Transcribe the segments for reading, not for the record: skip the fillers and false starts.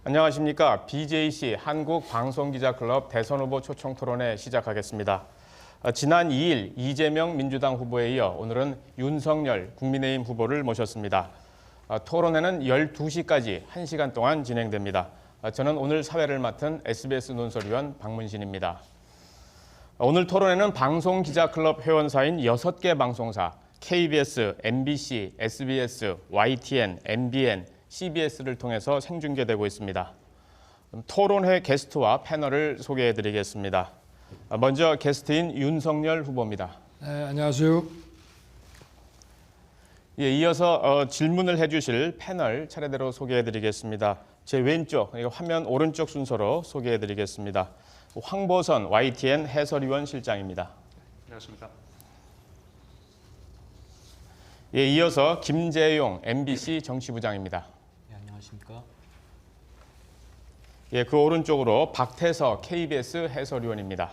안녕하십니까. BJC 한국방송기자클럽 대선후보 초청토론회 시작하겠습니다. 지난 2일 이재명 민주당 후보에 이어 오늘은 윤석열 국민의힘 후보를 모셨습니다. 토론회는 12시까지 1시간 동안 진행됩니다. 저는 오늘 사회를 맡은 SBS 논설위원 박문신입니다. 오늘 토론회는 방송기자클럽 회원사인 6개 방송사 KBS, MBC, SBS, YTN, MBN, CBS를 통해서 생중계되고 있습니다. 토론회 게스트와 패널을 소개해드리겠습니다. 먼저 게스트인 윤석열 후보입니다. 네, 안녕하세요. 이어서 질문을 해주실 패널 차례대로 소개해드리겠습니다. 제 왼쪽, 화면 오른쪽 순서로 소개해드리겠습니다. 황보선 YTN 해설위원 실장입니다. 안녕하십니까. 이어서 김재용 MBC 정치부장입니다. 네, 안녕하십니까. 그 오른쪽으로 박태서 KBS 해설위원입니다.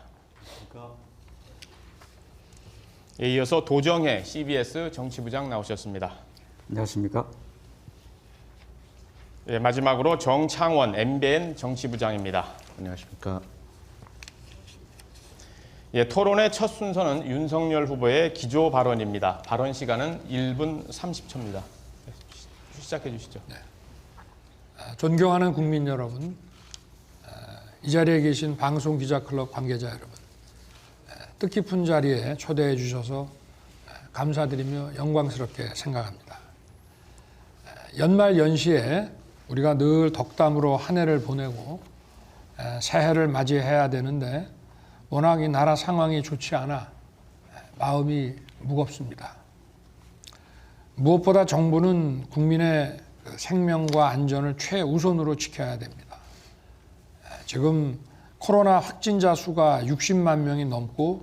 안녕하십니까. 이어서 도정혜 CBS 정치부장 나오셨습니다. 안녕하십니까. 마지막으로 정창원 MBN 정치부장입니다. 안녕하십니까. 토론의 첫 순서는 윤석열 후보의 기조 발언입니다. 발언 시간은 1분 30초입니다. 시작해 주시죠. 네. 존경하는 국민 여러분, 이 자리에 계신 방송기자클럽 관계자 여러분, 뜻깊은 자리에 초대해 주셔서 감사드리며 영광스럽게 생각합니다. 연말 연시에 우리가 늘 덕담으로 한 해를 보내고 새해를 맞이해야 되는데 워낙 이 나라 상황이 좋지 않아 마음이 무겁습니다. 무엇보다 정부는 국민의 생명과 안전을 최우선으로 지켜야 됩니다. 지금 코로나 확진자 수가 60만 명이 넘고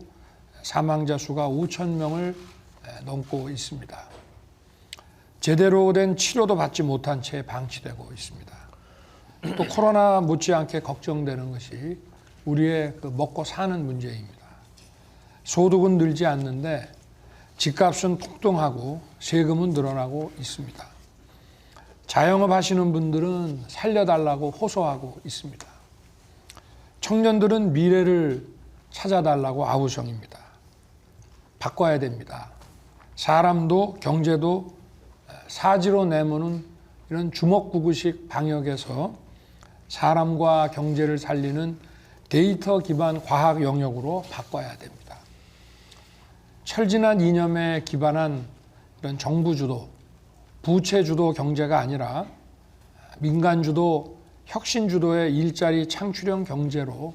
사망자 수가 5천 명을 넘고 있습니다. 제대로 된 치료도 받지 못한 채 방치되고 있습니다. 또 코로나 못지않게 걱정되는 것이 우리의 먹고 사는 문제입니다. 소득은 늘지 않는데 집값은 폭등하고 세금은 늘어나고 있습니다. 자영업 하시는 분들은 살려달라고 호소하고 있습니다. 청년들은 미래를 찾아달라고 아우성입니다. 바꿔야 됩니다. 사람도 경제도 사지로 내모는 이런 주먹구구식 방역에서 사람과 경제를 살리는 데이터 기반 과학 영역으로 바꿔야 됩니다. 철진한 이념에 기반한 이런 정부 주도, 부채 주도 경제가 아니라 민간 주도, 혁신 주도의 일자리 창출형 경제로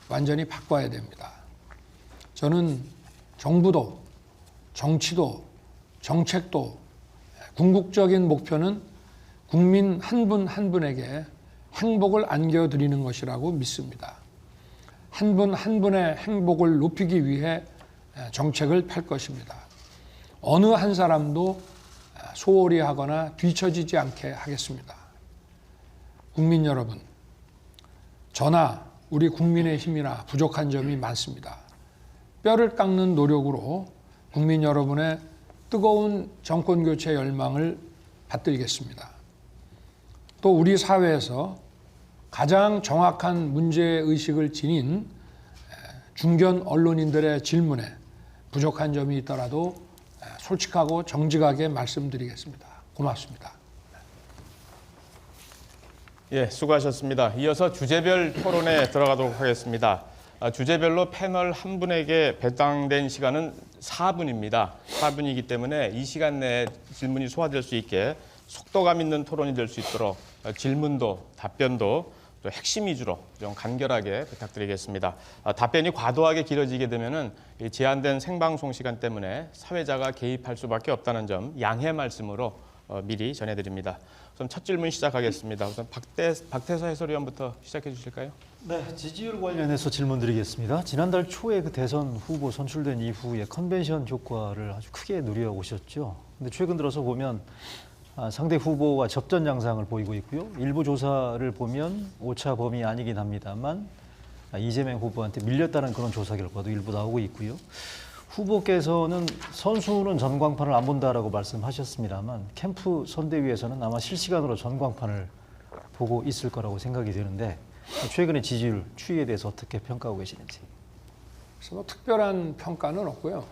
완전히 바꿔야 됩니다. 저는 정부도, 정치도, 정책도 궁극적인 목표는 국민 한 분 한 분에게 행복을 안겨드리는 것이라고 믿습니다. 한 분 한 분의 행복을 높이기 위해 정책을 펼 것입니다. 어느 한 사람도 소홀히 하거나 뒤처지지 않게 하겠습니다. 국민 여러분, 저나 우리 국민의힘이나 부족한 점이 많습니다. 뼈를 깎는 노력으로 국민 여러분의 뜨거운 정권교체 열망을 받들겠습니다. 또 우리 사회에서 가장 정확한 문제의식을 지닌 중견 언론인들의 질문에 부족한 점이 있더라도 솔직하고 정직하게 말씀드리겠습니다. 고맙습니다. 수고하셨습니다. 이어서 주제별 토론에 들어가도록 하겠습니다. 주제별로 패널 한 분에게 배당된 시간은 4분입니다. 4분이기 때문에 이 시간 내에 질문이 소화될 수 있게 속도감 있는 토론이 될 수 있도록 질문도 답변도 또 핵심 위주로 좀 간결하게 부탁드리겠습니다. 답변이 과도하게 길어지게 되면은 제한된 생방송 시간 때문에 사회자가 개입할 수밖에 없다는 점 양해 말씀으로 미리 전해드립니다. 우선 첫 질문 시작하겠습니다. 우선 박태서 해설위원부터 시작해 주실까요? 네, 지지율 관련해서 질문드리겠습니다. 지난달 초에 그 대선 후보 선출된 이후에 컨벤션 효과를 아주 크게 누려오셨죠. 근데 최근 들어서 보면 상대 후보와 접전 양상을 보이고 있고요. 일부 조사를 보면 오차 범위 아니긴 합니다만 이재명 후보한테 밀렸다는 그런 조사 결과도 일부 나오고 있고요. 후보께서는 선수는 전광판을 안 본다라고 말씀하셨습니다만 캠프 선대위에서는 아마 실시간으로 전광판을 보고 있을 거라고 생각이 되는데 최근의 지지율 추이에 대해서 어떻게 평가하고 계시는지. 그래서 뭐 특별한 평가는 없고요.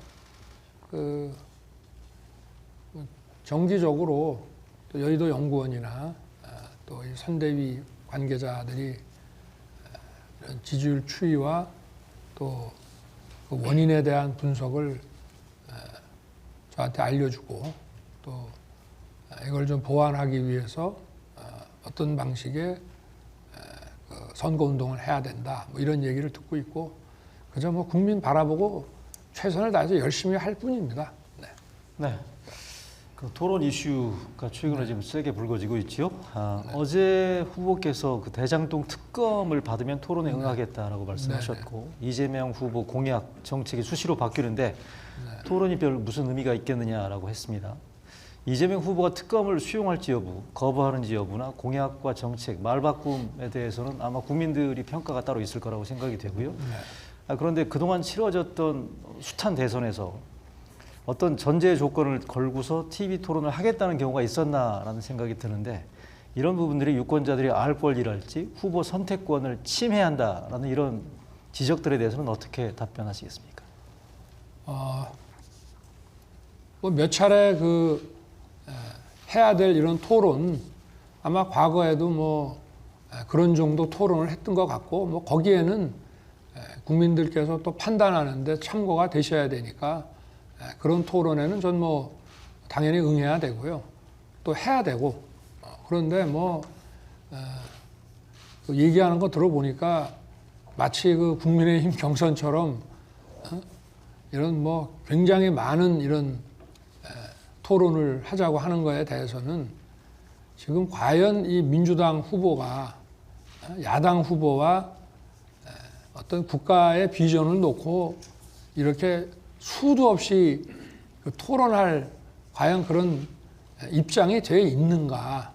정기적으로 또 여의도 연구원이나 또 이 선대위 관계자들이 이런 지지율 추이와 또 그 원인에 대한 분석을 저한테 알려주고 또 이걸 좀 보완하기 위해서 어떤 방식의 그 선거운동을 해야 된다 뭐 이런 얘기를 듣고 있고 그저 뭐 국민 바라보고 최선을 다해서 열심히 할 뿐입니다. 네. 네. 그 토론 이슈가 최근에 지금 세게 불거지고 있죠. 어제 후보께서 그 대장동 특검을 받으면 토론에 응하겠다라고 말씀하셨고 이재명 후보 공약 정책이 수시로 바뀌는데 토론이 별 무슨 의미가 있겠느냐라고 했습니다. 이재명 후보가 특검을 수용할지 여부, 거부하는지 여부나 공약과 정책, 말바꿈에 대해서는 아마 국민들이 평가가 따로 있을 거라고 생각이 되고요. 그런데 그동안 치러졌던 숱한 대선에서 어떤 전제 조건을 걸고서 TV 토론을 하겠다는 경우가 있었나라는 생각이 드는데 이런 부분들이 유권자들이 알 권리랄지 후보 선택권을 침해한다라는 이런 지적들에 대해서는 어떻게 답변하시겠습니까? 뭐 몇 차례 해야 될 이런 토론 아마 과거에도 뭐 그런 정도 토론을 했던 것 같고 뭐 거기에는 국민들께서 또 판단하는데 참고가 되셔야 되니까 그런 토론에는 전 뭐 당연히 응해야 되고요. 또 해야 되고 그런데 뭐 얘기하는 거 들어보니까 마치 그 국민의힘 경선처럼 이런 뭐 굉장히 많은 이런 토론을 하자고 하는 거에 대해서는 지금 과연 이 민주당 후보가 야당 후보와 어떤 국가의 비전을 놓고 이렇게 수도 없이 그 토론할 과연 그런 입장이 되어 있는가.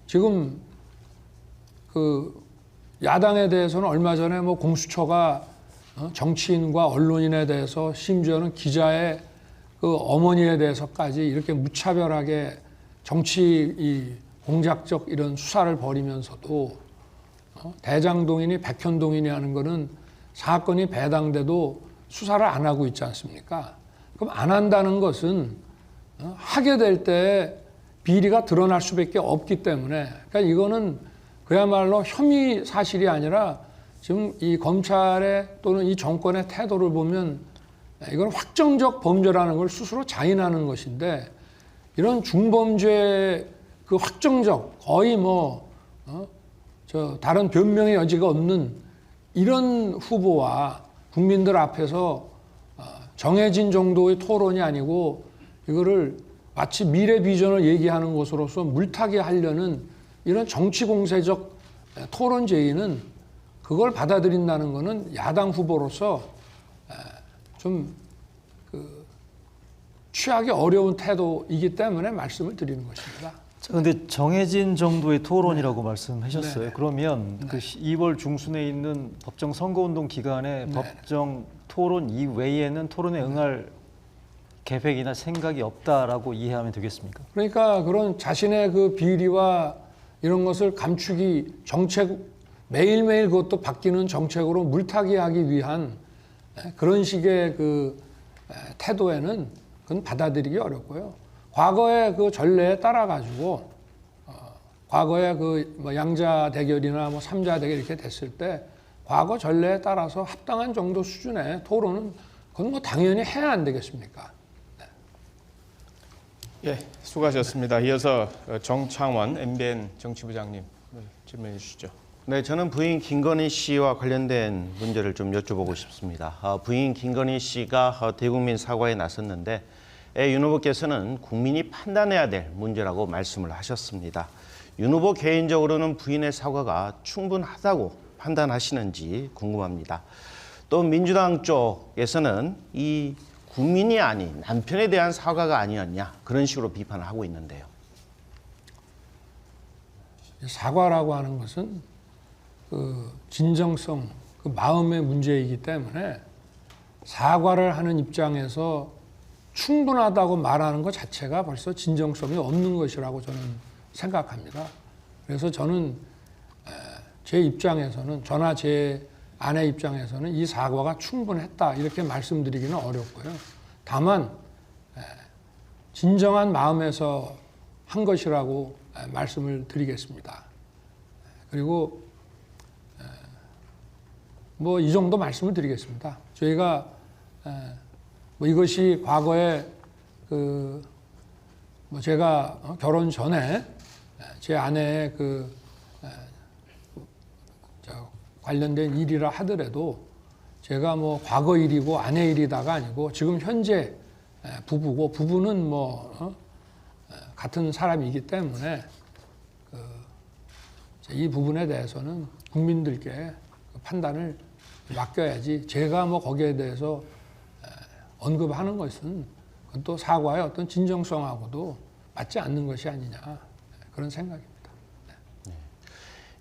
지금 그 야당에 대해서는 얼마 전에 뭐 공수처가 정치인과 언론인에 대해서 심지어는 기자의 그 어머니에 대해서까지 이렇게 무차별하게 정치 이 공작적 이런 수사를 벌이면서도 대장동이니 백현동이니 하는 거는 사건이 배당돼도 수사를 안 하고 있지 않습니까? 그럼 안 한다는 것은 하게 될 때 비리가 드러날 수밖에 없기 때문에 그러니까 이거는 그야말로 혐의 사실이 아니라 지금 이 검찰의 또는 이 정권의 태도를 보면 이건 확정적 범죄라는 걸 스스로 자인하는 것인데 이런 중범죄 그 확정적 거의 뭐 다른 변명의 여지가 없는 이런 후보와 국민들 앞에서 정해진 정도의 토론이 아니고 이거를 마치 미래 비전을 얘기하는 것으로서 물타기 하려는 이런 정치 공세적 토론 제의는 그걸 받아들인다는 것은 야당 후보로서 좀 취하기 어려운 태도이기 때문에 말씀을 드리는 것입니다. 그런데 정해진 정도의 토론이라고 말씀하셨어요. 그러면 그 2월 중순에 있는 법정 선거운동 기간에 법정 토론 이외에는 토론에 응할 계획이나 생각이 없다라고 이해하면 되겠습니까? 그러니까 그런 자신의 그 비리와 이런 것을 감추기 정책 매일매일 그것도 바뀌는 정책으로 물타기하기 위한 그런 식의 그 태도에는 그건 받아들이기 어렵고요. 과거의 그 전례에 따라 가지고 과거의 그 뭐 양자 대결이나 뭐 삼자 대결 이렇게 됐을 때 과거 전례에 따라서 합당한 정도 수준의 토론은 그건 뭐 당연히 해야 안 되겠습니까? 예, 수고하셨습니다. 이어서 정창원 MBN 정치부장님 질문해 주시죠. 네, 저는 부인 김건희 씨와 관련된 문제를 좀 여쭤보고 싶습니다. 부인 김건희 씨가 대국민 사과에 나섰는데 윤 후보께서는 국민이 판단해야 될 문제라고 말씀을 하셨습니다. 윤 후보 개인적으로는 부인의 사과가 충분하다고 판단하시는지 궁금합니다. 또 민주당 쪽에서는 이 국민이 아닌 남편에 대한 사과가 아니었냐 그런 식으로 비판을 하고 있는데요. 사과라고 하는 것은 그 진정성, 그 마음의 문제이기 때문에 사과를 하는 입장에서 충분하다고 말하는 것 자체가 벌써 진정성이 없는 것이라고 저는 생각합니다. 그래서 저는 제 입장에서는 저나 제 아내 입장에서는 이 사과가 충분했다 이렇게 말씀드리기는 어렵고요. 다만 진정한 마음에서 한 것이라고 말씀을 드리겠습니다. 그리고 뭐 이 정도 말씀을 드리겠습니다. 저희가 뭐 이것이 과거에 뭐 제가 결혼 전에 제 아내의 관련된 일이라 하더라도 제가 뭐 과거 일이고 아내 일이다가 아니고 지금 현재 부부고 부부는 뭐 같은 사람이기 때문에 이 부분에 대해서는 국민들께 판단을 맡겨야지 제가 뭐 거기에 대해서 언급하는 것은 그건 또 사과의 어떤 진정성하고도 맞지 않는 것이 아니냐 그런 생각입니다.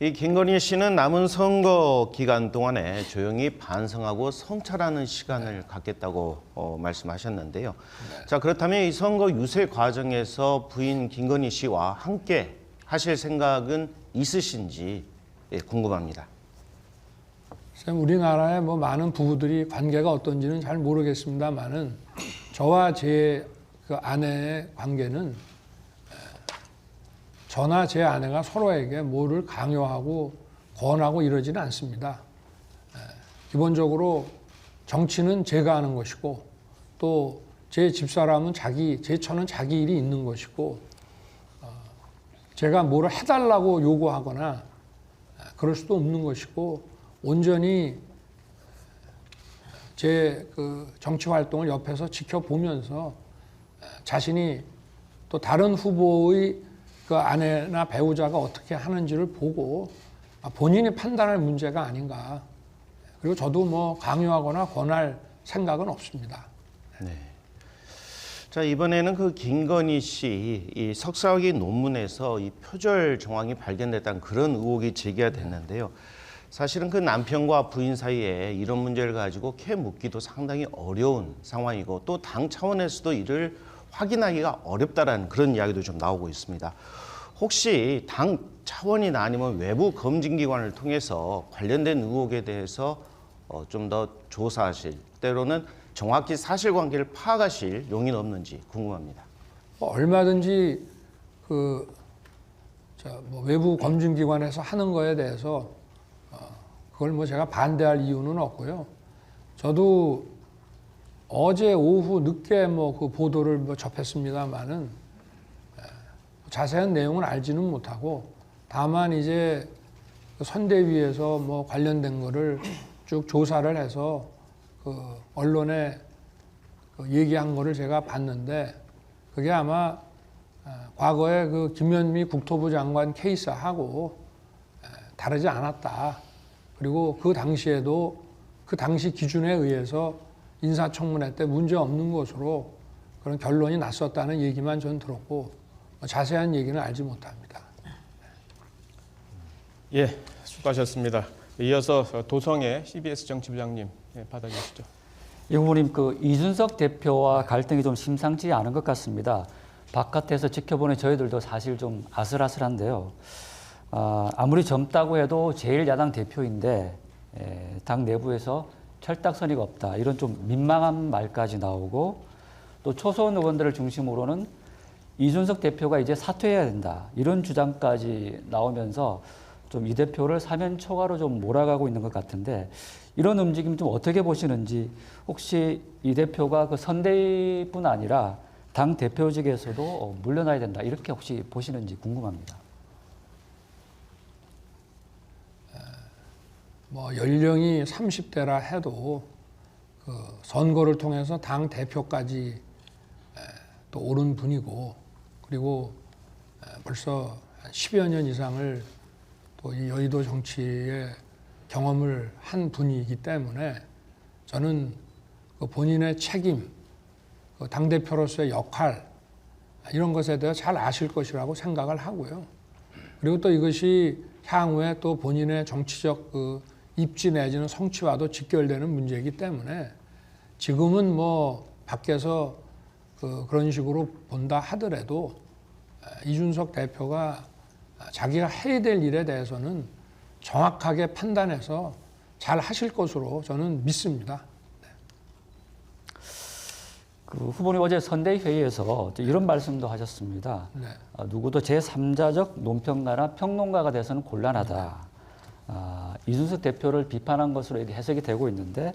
이 김건희 씨는 남은 선거 기간 동안에 조용히 반성하고 성찰하는 시간을 갖겠다고 말씀하셨는데요. 자, 그렇다면 이 선거 유세 과정에서 부인 김건희 씨와 함께 하실 생각은 있으신지 궁금합니다. 우리나라에 뭐 많은 부부들이 관계가 어떤지는 잘 모르겠습니다만은 저와 제 그 아내의 관계는 저나 제 아내가 서로에게 뭐를 강요하고 권하고 이러지는 않습니다. 기본적으로 정치는 제가 하는 것이고 또 제 집사람은 제 처는 자기 일이 있는 것이고 제가 뭐를 해달라고 요구하거나 그럴 수도 없는 것이고 온전히 제 그 정치 활동을 옆에서 지켜보면서 자신이 또 다른 후보의 그 아내나 배우자가 어떻게 하는지를 보고 본인이 판단할 문제가 아닌가. 그리고 저도 뭐 강요하거나 권할 생각은 없습니다. 네. 자, 이번에는 그 김건희 씨 이 석사학위 논문에서 이 표절 정황이 발견됐다는 그런 의혹이 제기가 됐는데요. 사실은 그 남편과 부인 사이에 이런 문제를 가지고 캐 묻기도 상당히 어려운 상황이고 또 당 차원에서도 이를 확인하기가 어렵다라는 그런 이야기도 좀 나오고 있습니다. 혹시 당 차원이나 아니면 외부 검증기관을 통해서 관련된 의혹에 대해서 좀 더 조사하실 때로는 정확히 사실관계를 파악하실 용의는 없는지 궁금합니다. 얼마든지 뭐 외부 검증기관에서 하는 거에 대해서 그걸 뭐 제가 반대할 이유는 없고요. 저도 어제 오후 늦게 뭐 그 보도를 뭐 접했습니다만은 자세한 내용은 알지는 못하고 다만 이제 선대위에서 뭐 관련된 거를 쭉 조사를 해서 그 언론에 얘기한 거를 제가 봤는데 그게 아마 과거에 그 김현미 국토부 장관 케이스하고 다르지 않았다. 그리고 그 당시에도 그 당시 기준에 의해서 인사청문회 때 문제 없는 것으로 그런 결론이 났었다는 얘기만 전 들었고 자세한 얘기는 알지 못합니다. 예, 수고하셨습니다. 이어서 도성의 CBS 정치부장님 받아 주시죠. 이 후보님, 그 이준석 대표와 갈등이 좀 심상치 않은 것 같습니다. 바깥에서 지켜보는 저희들도 사실 좀 아슬아슬한데요. 아무리 젊다고 해도 제1야당 대표인데 당 내부에서 철딱서니가 없다. 이런 좀 민망한 말까지 나오고 또 초선 의원들을 중심으로는 이준석 대표가 이제 사퇴해야 된다. 이런 주장까지 나오면서 좀 이 대표를 사면 초과로 좀 몰아가고 있는 것 같은데 이런 움직임 좀 어떻게 보시는지 혹시 이 대표가 그 선대위뿐 아니라 당 대표직에서도 물러나야 된다. 이렇게 혹시 보시는지 궁금합니다. 뭐 연령이 30대라 해도 그 선거를 통해서 당 대표까지 또 오른 분이고 그리고 벌써 10여 년 이상을 또 이 여의도 정치에 경험을 한 분이기 때문에 저는 그 본인의 책임, 그 당대표로서의 역할 이런 것에 대해 잘 아실 것이라고 생각을 하고요. 그리고 또 이것이 향후에 또 본인의 정치적 그 입지 내지는 성취와도 직결되는 문제이기 때문에 지금은 뭐 밖에서 그런 식으로 본다 하더라도 이준석 대표가 자기가 해야 될 일에 대해서는 정확하게 판단해서 잘 하실 것으로 저는 믿습니다. 그 후보님 어제 선대회의에서 이런 말씀도 하셨습니다. 네. 누구도 제3자적 논평가나 평론가가 돼서는 곤란하다. 이준석 대표를 비판한 것으로 이렇게 해석이 되고 있는데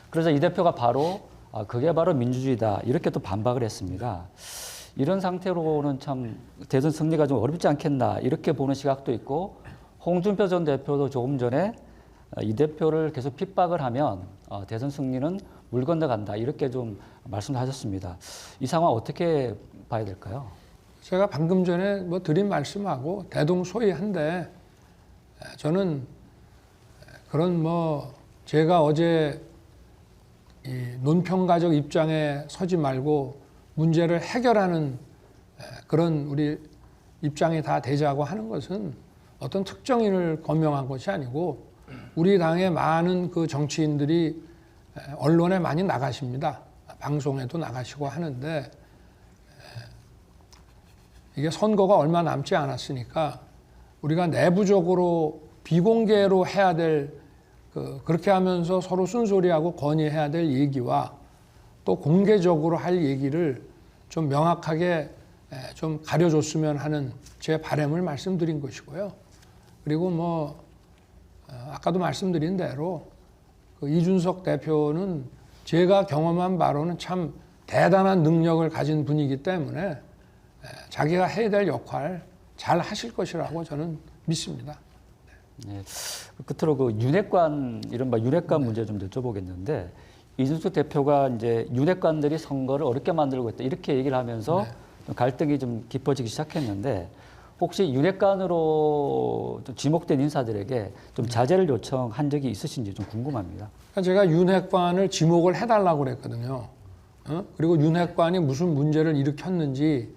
그래서 이 대표가 바로 그게 바로 민주주의다 이렇게 또 반박을 했습니다. 이런 상태로는 참 대선 승리가 좀 어렵지 않겠나 이렇게 보는 시각도 있고 홍준표 전 대표도 조금 전에 이 대표를 계속 핍박을 하면 대선 승리는 물 건너간다 이렇게 좀 말씀하셨습니다. 이 상황 어떻게 봐야 될까요? 제가 방금 전에 뭐 드린 말씀하고 대동소이한데 저는 그런 뭐 제가 어제 이 논평가적 입장에 서지 말고 문제를 해결하는 그런 우리 입장이 다 되자고 하는 것은 어떤 특정인을 거명한 것이 아니고 우리 당의 많은 그 정치인들이 언론에 많이 나가십니다. 방송에도 나가시고 하는데 이게 선거가 얼마 남지 않았으니까 우리가 내부적으로 비공개로 해야 될 그렇게 하면서 서로 쓴소리하고 건의해야 될 얘기와 또 공개적으로 할 얘기를 좀 명확하게 좀 가려줬으면 하는 제 바람을 말씀드린 것이고요. 그리고 뭐 아까도 말씀드린 대로 그 이준석 대표는 제가 경험한 바로는 참 대단한 능력을 가진 분이기 때문에 자기가 해야 될 역할 잘 하실 것이라고 저는 믿습니다. 네. 끝으로 그 윤핵관 이른바 윤핵관 문제 좀 여쭤보겠는데 이준석 대표가 이제 윤핵관들이 선거를 어렵게 만들고 있다 이렇게 얘기를 하면서 좀 갈등이 좀 깊어지기 시작했는데 혹시 윤핵관으로 좀 지목된 인사들에게 좀 자제를 요청한 적이 있으신지 좀 궁금합니다. 제가 윤핵관을 지목을 해달라고 그랬거든요. 그리고 윤핵관이 무슨 문제를 일으켰는지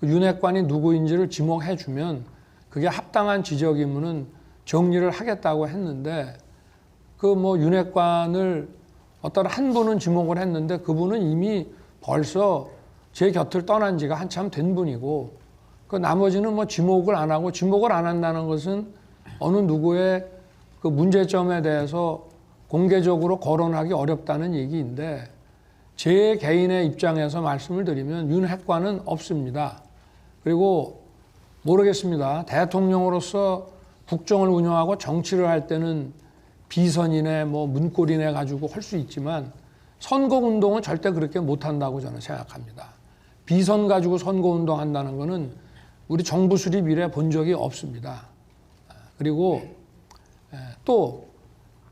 그 윤핵관이 누구인지를 지목해주면 그게 합당한 지적이면은 정리를 하겠다고 했는데 그 뭐 윤핵관을 어떤 한 분은 지목을 했는데 그분은 이미 벌써 제 곁을 떠난 지가 한참 된 분이고 그 나머지는 뭐 지목을 안 하고 지목을 안 한다는 것은 어느 누구의 그 문제점에 대해서 공개적으로 거론하기 어렵다는 얘기인데 제 개인의 입장에서 말씀을 드리면 윤핵관은 없습니다. 그리고 모르겠습니다. 대통령으로서 국정을 운영하고 정치를 할 때는 비선이네 뭐 문고리네 가지고 할 수 있지만 선거운동은 절대 그렇게 못한다고 저는 생각합니다. 비선 가지고 선거운동 한다는 거는 우리 정부 수립 이래 본 적이 없습니다. 그리고 또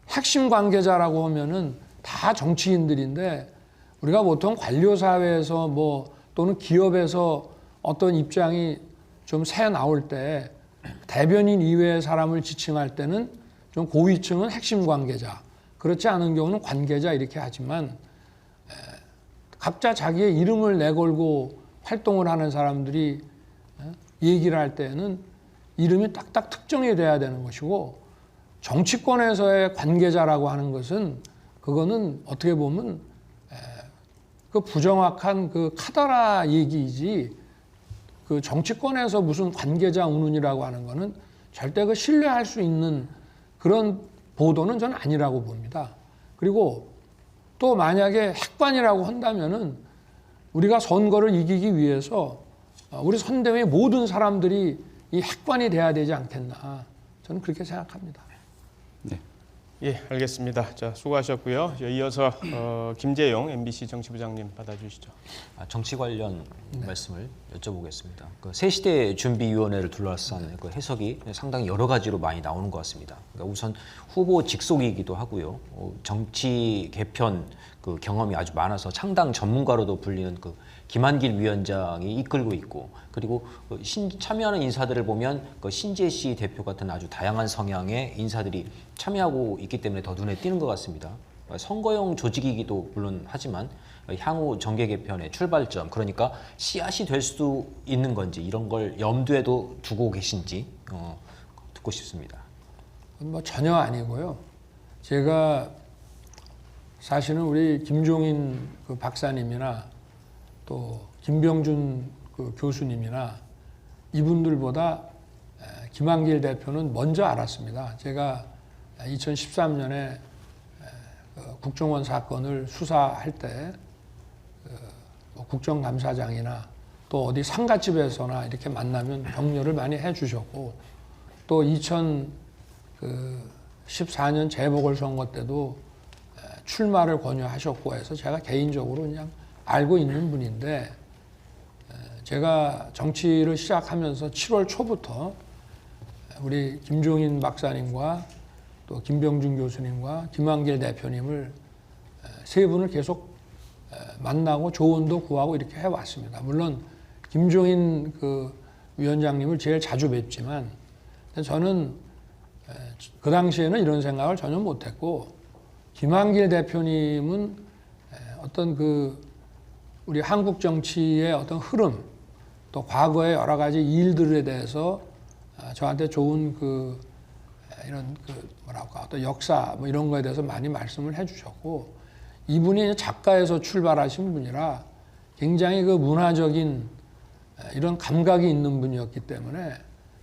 핵심 관계자라고 하면은 다 정치인들인데 우리가 보통 관료사회에서 뭐 또는 기업에서 어떤 입장이 좀 새 나올 때 대변인 이외의 사람을 지칭할 때는 좀 고위층은 핵심 관계자, 그렇지 않은 경우는 관계자 이렇게 하지만 각자 자기의 이름을 내걸고 활동을 하는 사람들이 얘기를 할 때는 이름이 딱딱 특정이 돼야 되는 것이고 정치권에서의 관계자라고 하는 것은 그거는 어떻게 보면 그 부정확한 그 카더라 얘기이지 그 정치권에서 무슨 관계자 운운이라고 하는 거는 절대 그 신뢰할 수 있는 그런 보도는 저는 아니라고 봅니다. 그리고 또 만약에 핵관이라고 한다면은 우리가 선거를 이기기 위해서 우리 선대위 모든 사람들이 이 핵관이 돼야 되지 않겠나 저는 그렇게 생각합니다. 예, 알겠습니다. 자, 수고하셨고요. 이어서 김재용 MBC 정치부장님 받아주시죠. 정치 관련 말씀을 여쭤보겠습니다. 그 새시대 준비위원회를 둘러싼 그 해석이 상당히 여러 가지로 많이 나오는 것 같습니다. 그러니까 우선 후보 직속이기도 하고요. 정치 개편 그 경험이 아주 많아서 창당 전문가로도 불리는 그 김한길 위원장이 이끌고 있고 그리고 참여하는 인사들을 보면 그 신재씨 대표 같은 아주 다양한 성향의 인사들이 참여하고 있기 때문에 더 눈에 띄는 것 같습니다. 선거용 조직이기도 물론 하지만 향후 정계 개편의 출발점 그러니까 씨앗이 될 수도 있는 건지 이런 걸 염두에도 두고 계신지 듣고 싶습니다. 뭐 전혀 아니고요. 제가 사실은 우리 김종인 그 박사님이나 또 김병준 그 교수님이나 이분들보다 김한길 대표는 먼저 알았습니다. 제가 2013년에 국정원 사건을 수사할 때 국정감사장이나 또 어디 상가집에서나 이렇게 만나면 격려를 많이 해주셨고, 또 2014년 재보궐선거 때도 출마를 권유하셨고 해서 제가 개인적으로 그냥 알고 있는 분인데, 제가 정치를 시작하면서 7월 초부터 우리 김종인 박사님과 또 김병준 교수님과 김한길 대표님을 세 분을 계속 만나고 조언도 구하고 이렇게 해왔습니다. 물론 김종인 그 위원장님을 제일 자주 뵙지만, 저는 그 당시에는 이런 생각을 전혀 못했고, 김한길 대표님은 어떤 그 우리 한국 정치의 어떤 흐름, 또 과거의 여러 가지 일들에 대해서 저한테 좋은 그 이런 그 뭐랄까 어떤 역사 뭐 이런 거에 대해서 많이 말씀을 해주셨고, 이분이 작가에서 출발하신 분이라 굉장히 그 문화적인 이런 감각이 있는 분이었기 때문에,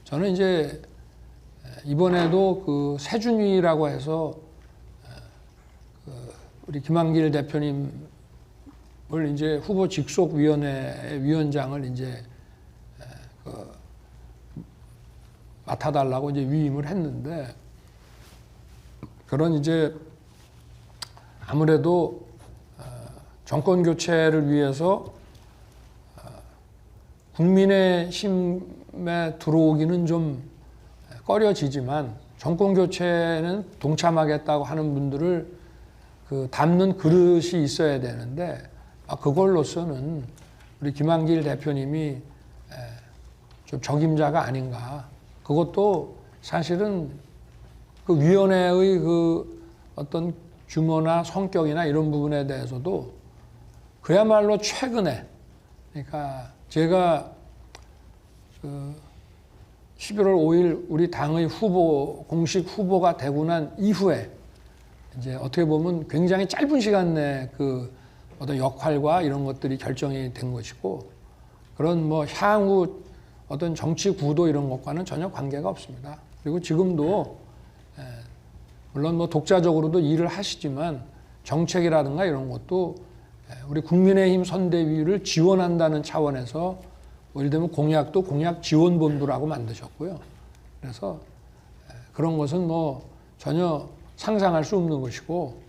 저는 이제 이번에도 그 세준위라고 해서 우리 김한길 대표님을 이제 후보 직속 위원회 위원장을 이제 맡아달라고 이제 위임을 했는데, 그런 이제 아무래도 정권 교체를 위해서 국민의힘에 들어오기는 좀 꺼려지지만, 정권 교체는 동참하겠다고 하는 분들을 그 담는 그릇이 있어야 되는데, 그걸로서는 우리 김한길 대표님이 좀 적임자가 아닌가. 그것도 사실은 그 위원회의 그 어떤 규모나 성격이나 이런 부분에 대해서도 그야말로 최근에, 그러니까 제가 그 11월 5일 우리 당의 후보, 공식 후보가 되고 난 이후에 이제 어떻게 보면 굉장히 짧은 시간 내에 그 어떤 역할과 이런 것들이 결정이 된 것이고, 그런 뭐 향후 어떤 정치 구도 이런 것과는 전혀 관계가 없습니다. 그리고 지금도 물론 뭐 독자적으로도 일을 하시지만 정책이라든가 이런 것도 우리 국민의힘 선대위를 지원한다는 차원에서 예를 들면 공약도 공약 지원본부라고 만드셨고요. 그래서 그런 것은 뭐 전혀 상상할 수 없는 것이고,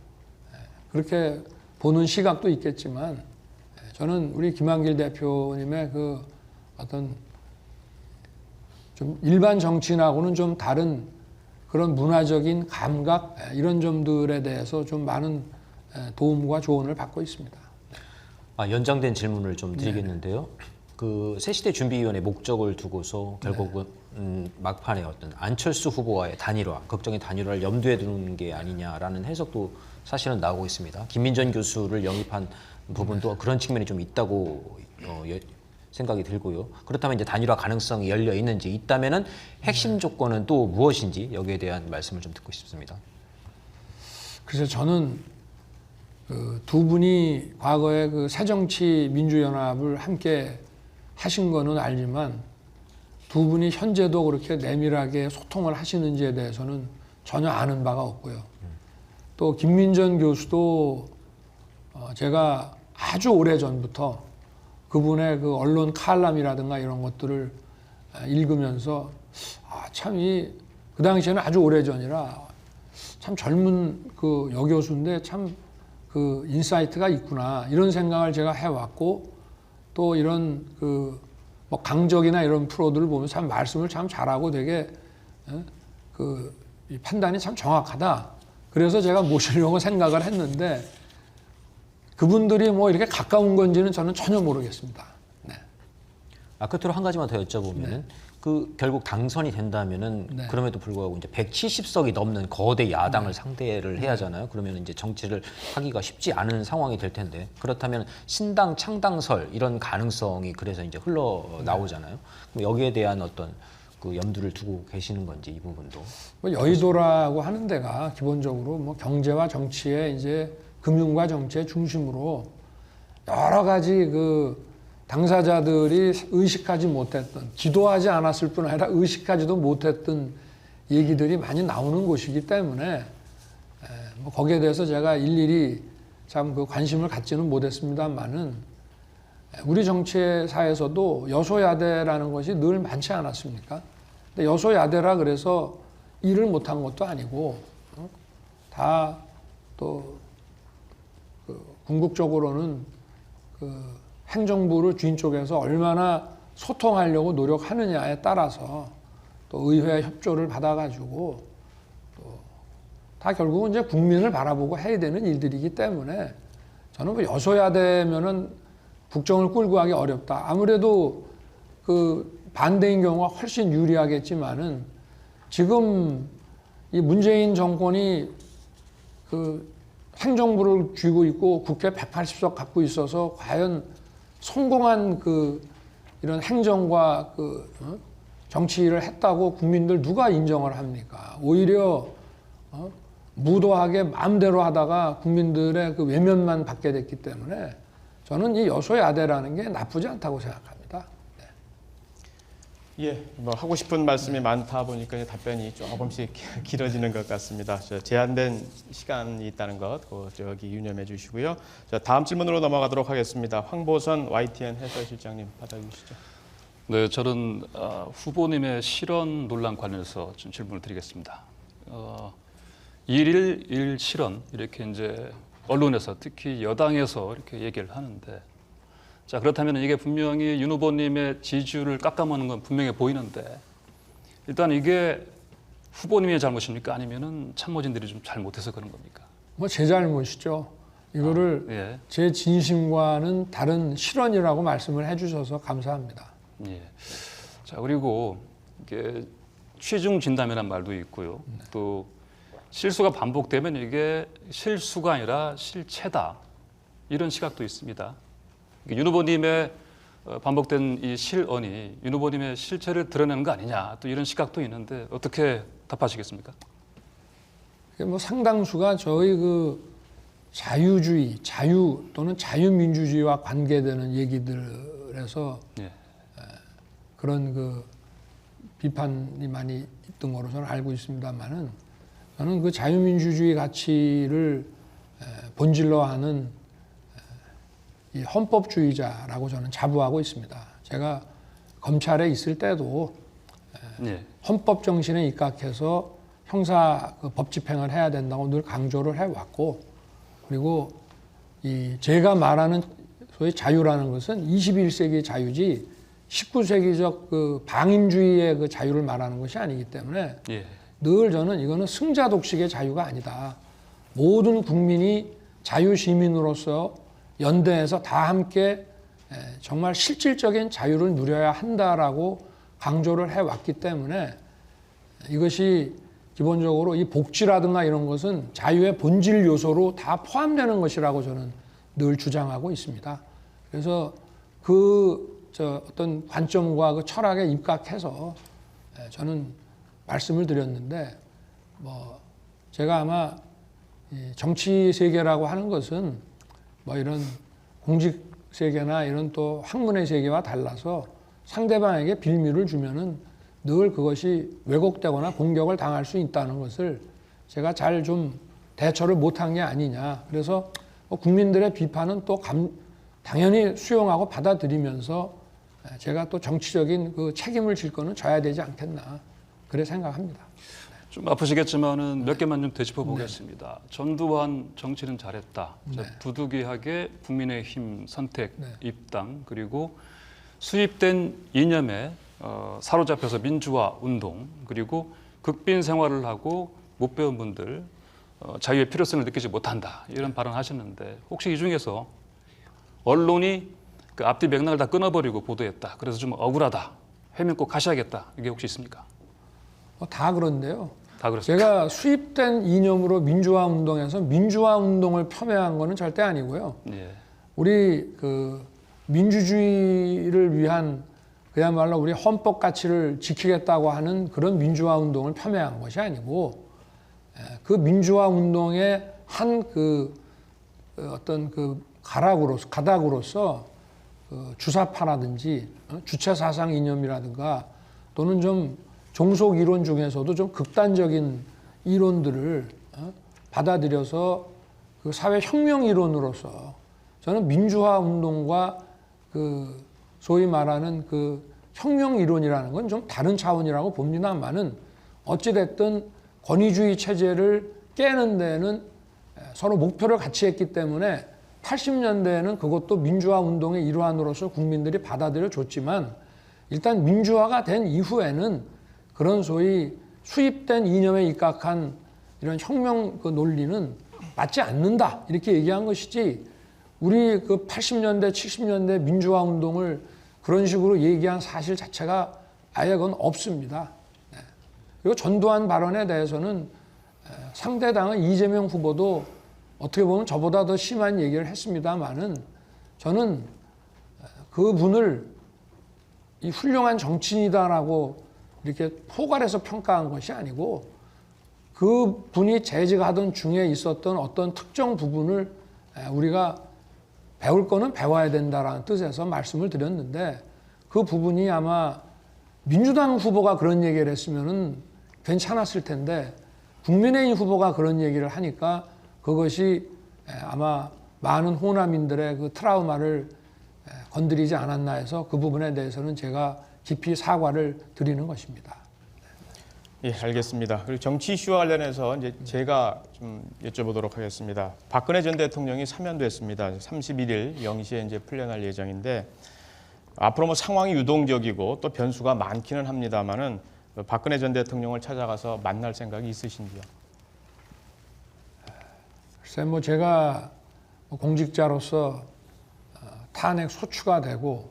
그렇게 보는 시각도 있겠지만, 저는 우리 김한길 대표님의 그 어떤 좀 일반 정치인하고는 좀 다른 그런 문화적인 감각, 이런 점들에 대해서 좀 많은 도움과 조언을 받고 있습니다. 연장된 질문을 좀 드리겠는데요. 그 새시대 준비위원회 목적을 두고서 결국은 막판에 어떤 안철수 후보와의 단일화, 걱정의 단일화를 염두에 두는 게 아니냐라는 해석도 사실은 나오고 있습니다. 김민전 교수를 영입한 부분도 그런 측면이 좀 있다고 생각이 들고요. 그렇다면 이제 단일화 가능성이 열려 있는지, 있다면은 핵심 조건은 또 무엇인지 여기에 대한 말씀을 좀 듣고 싶습니다. 그래서 저는 그 두 분이 과거에 그 새정치민주연합을 함께 하신 거는 알지만, 두 분이 현재도 그렇게 내밀하게 소통을 하시는지에 대해서는 전혀 아는 바가 없고요. 또 김민전 교수도 제가 아주 오래 전부터 그분의 그 언론 칼럼이라든가 이런 것들을 읽으면서 참 그 당시에는 아주 오래 전이라 참 젊은 그 여교수인데 참 그 인사이트가 있구나, 이런 생각을 제가 해왔고, 또 이런 그 뭐 강적이나 이런 프로들을 보면 참 말씀을 참 잘하고 되게 그 판단이 참 정확하다. 그래서 제가 모시려고 생각을 했는데, 그분들이 뭐 이렇게 가까운 건지는 저는 전혀 모르겠습니다. 네. 끝으로 한 가지만 더 여쭤보면은, 그 결국 당선이 된다면은 그럼에도 불구하고 이제 170석이 넘는 거대 야당을 상대를 해야 하잖아요. 그러면 이제 정치를 하기가 쉽지 않은 상황이 될 텐데, 그렇다면 신당 창당설 이런 가능성이 그래서 이제 흘러 나오잖아요. 그럼 여기에 대한 어떤 그 염두를 두고 계시는 건지, 이 부분도. 뭐 여의도라고 하는 데가 기본적으로 뭐 경제와 정치의 이제 금융과 정치의 중심으로 여러 가지 그 당사자들이 의식하지 못했던, 기도하지 않았을 뿐 아니라 의식하지도 못했던 얘기들이 많이 나오는 곳이기 때문에 뭐 거기에 대해서 제가 일일이 참 그 관심을 갖지는 못했습니다만은 우리 정치사에서도 여소야대라는 것이 늘 많지 않았습니까? 근데 여소야대라 그래서 일을 못한 것도 아니고 다 또 궁극적으로는 그 행정부를 주인 쪽에서 얼마나 소통하려고 노력하느냐에 따라서 또 의회 협조를 받아가지고 또 다 결국은 이제 국민을 바라보고 해야 되는 일들이기 때문에 저는 그 여소야대면은 국정을 끌고 가기 어렵다. 아무래도 그 반대인 경우가 훨씬 유리하겠지만은 지금 이 문재인 정권이 그 행정부를 쥐고 있고 국회 180석 갖고 있어서 과연 성공한 그 이런 행정과 그 정치를 했다고 국민들 누가 인정을 합니까? 오히려 무도하게 마음대로 하다가 국민들의 그 외면만 받게 됐기 때문에 저는 이 여소야대라는 게 나쁘지 않다고 생각합니다. 예, 뭐 하고 싶은 말씀이 많다 보니까 답변이 조금씩 길어지는 것 같습니다. 제한된 시간이 있다는 것, 저기 유념해 주시고요. 자, 다음 질문으로 넘어가도록 하겠습니다. 황보선 YTN 해설실장님 받아주시죠. 네, 저는 후보님의 실언 논란 관련해서 좀 질문을 드리겠습니다. 일일 실언 이렇게 이제 언론에서 특히 여당에서 이렇게 얘기를 하는데, 자 그렇다면 이게 분명히 윤 후보님의 지지율을 깎아먹는 건 분명해 보이는데, 일단 이게 후보님의 잘못입니까? 아니면은 참모진들이 좀 잘못해서 그런 겁니까? 뭐 제 잘못이죠. 이거를 예. 제 진심과는 다른 실언이라고 말씀을 해주셔서 감사합니다. 예. 자 그리고 이게 취중 진담이라는 말도 있고요. 또 실수가 반복되면 이게 실수가 아니라 실체다, 이런 시각도 있습니다. 윤 후보님의 반복된 이 실언이 윤 후보님의 실체를 드러내는 거 아니냐, 또 이런 시각도 있는데 어떻게 답하시겠습니까? 뭐 상당수가 저희 그 자유주의, 자유 또는 자유민주주의와 관계되는 얘기들에서 예. 그런 그 비판이 많이 있던 거로 저는 알고 있습니다만은, 저는 그 자유민주주의 가치를 본질로 하는 이 헌법주의자라고 저는 자부하고 있습니다. 제가 검찰에 있을 때도 예. 헌법 정신에 입각해서 형사 법 집행을 해야 된다고 늘 강조를 해왔고, 그리고 이 제가 말하는 소위 자유라는 것은 21세기 자유지 19세기적 그 방임주의의 그 자유를 말하는 것이 아니기 때문에 예. 늘 저는 이거는 승자 독식의 자유가 아니다. 모든 국민이 자유시민으로서 연대해서 다 함께 정말 실질적인 자유를 누려야 한다라고 강조를 해왔기 때문에 이것이 기본적으로 이 복지라든가 이런 것은 자유의 본질 요소로 다 포함되는 것이라고 저는 늘 주장하고 있습니다. 그래서 어떤 관점과 그 철학에 입각해서 저는 말씀을 드렸는데, 뭐 제가 아마 정치 세계라고 하는 것은 뭐 이런 공직 세계나 이런 또 학문의 세계와 달라서 상대방에게 빌미를 주면은 늘 그것이 왜곡되거나 공격을 당할 수 있다는 것을 제가 잘 좀 대처를 못한 게 아니냐. 그래서 국민들의 비판은 또 당연히 수용하고 받아들이면서 제가 또 정치적인 그 책임을 질 거는 져야 되지 않겠나, 그래 생각합니다. 좀 아프시겠지만은 몇 개만 좀 되짚어 보겠습니다. 전두환 정치는 잘했다. 자, 부득이하게 국민의힘 선택 입당, 그리고 수입된 이념에 사로잡혀서 민주화 운동, 그리고 극빈 생활을 하고 못 배운 분들 자유의 필요성을 느끼지 못한다, 이런 발언하셨는데, 혹시 이 중에서 언론이 그 앞뒤 맥락을 다 끊어버리고 보도했다, 그래서 좀 억울하다, 해명 꼭 하셔야겠다, 이게 혹시 있습니까? 다 그런데요. 다 그렇습니다. 제가 수입된 이념으로 민주화 운동에서 민주화 운동을 폄훼한 거는 절대 아니고요. 예. 우리 그 민주주의를 위한 그야말로 우리 헌법 가치를 지키겠다고 하는 그런 민주화 운동을 폄훼한 것이 아니고, 그 민주화 운동의 한 그 어떤 그 가닥으로서 그 주사파라든지 주체 사상 이념이라든가 또는 좀 종속 이론 중에서도 좀 극단적인 이론들을 받아들여서 그 사회 혁명 이론으로서 저는 민주화 운동과 그 소위 말하는 그 혁명 이론이라는 건 좀 다른 차원이라고 봅니다만은 어찌됐든 권위주의 체제를 깨는 데는 서로 목표를 같이 했기 때문에 80년대에는 그것도 민주화 운동의 일환으로서 국민들이 받아들여 줬지만 일단 민주화가 된 이후에는 그런 소위 수입된 이념에 입각한 이런 혁명 그 논리는 맞지 않는다 이렇게 얘기한 것이지 우리 그 80년대 70년대 민주화 운동을 그런 식으로 얘기한 사실 자체가 아예 그건 없습니다. 네. 그리고 전두환 발언에 대해서는 상대 당은 이재명 후보도 어떻게 보면 저보다 더 심한 얘기를 했습니다만은 저는 그분을 이 훌륭한 정치인이다라고 이렇게 포괄해서 평가한 것이 아니고 그 분이 재직하던 중에 있었던 어떤 특정 부분을 우리가 배울 거는 배워야 된다라는 뜻에서 말씀을 드렸는데 그 부분이 아마 민주당 후보가 그런 얘기를 했으면은 괜찮았을 텐데 국민의힘 후보가 그런 얘기를 하니까 그것이 아마 많은 호남인들의 그 트라우마를 건드리지 않았나 해서 그 부분에 대해서는 제가 깊이 사과를 드리는 것입니다. 예, 알겠습니다. 그리고 정치 이슈와 관련해서 이제 제가 좀 여쭤보도록 하겠습니다. 박근혜 전 대통령이 사면됐습니다. 31일 0시에 이제 풀려날 예정인데 앞으로 뭐 상황이 유동적이고 또 변수가 많기는 합니다만은 박근혜 전 대통령을 찾아가서 만날 생각이 있으신지요? 글쎄 뭐 제가 공직자로서 탄핵 소추가 되고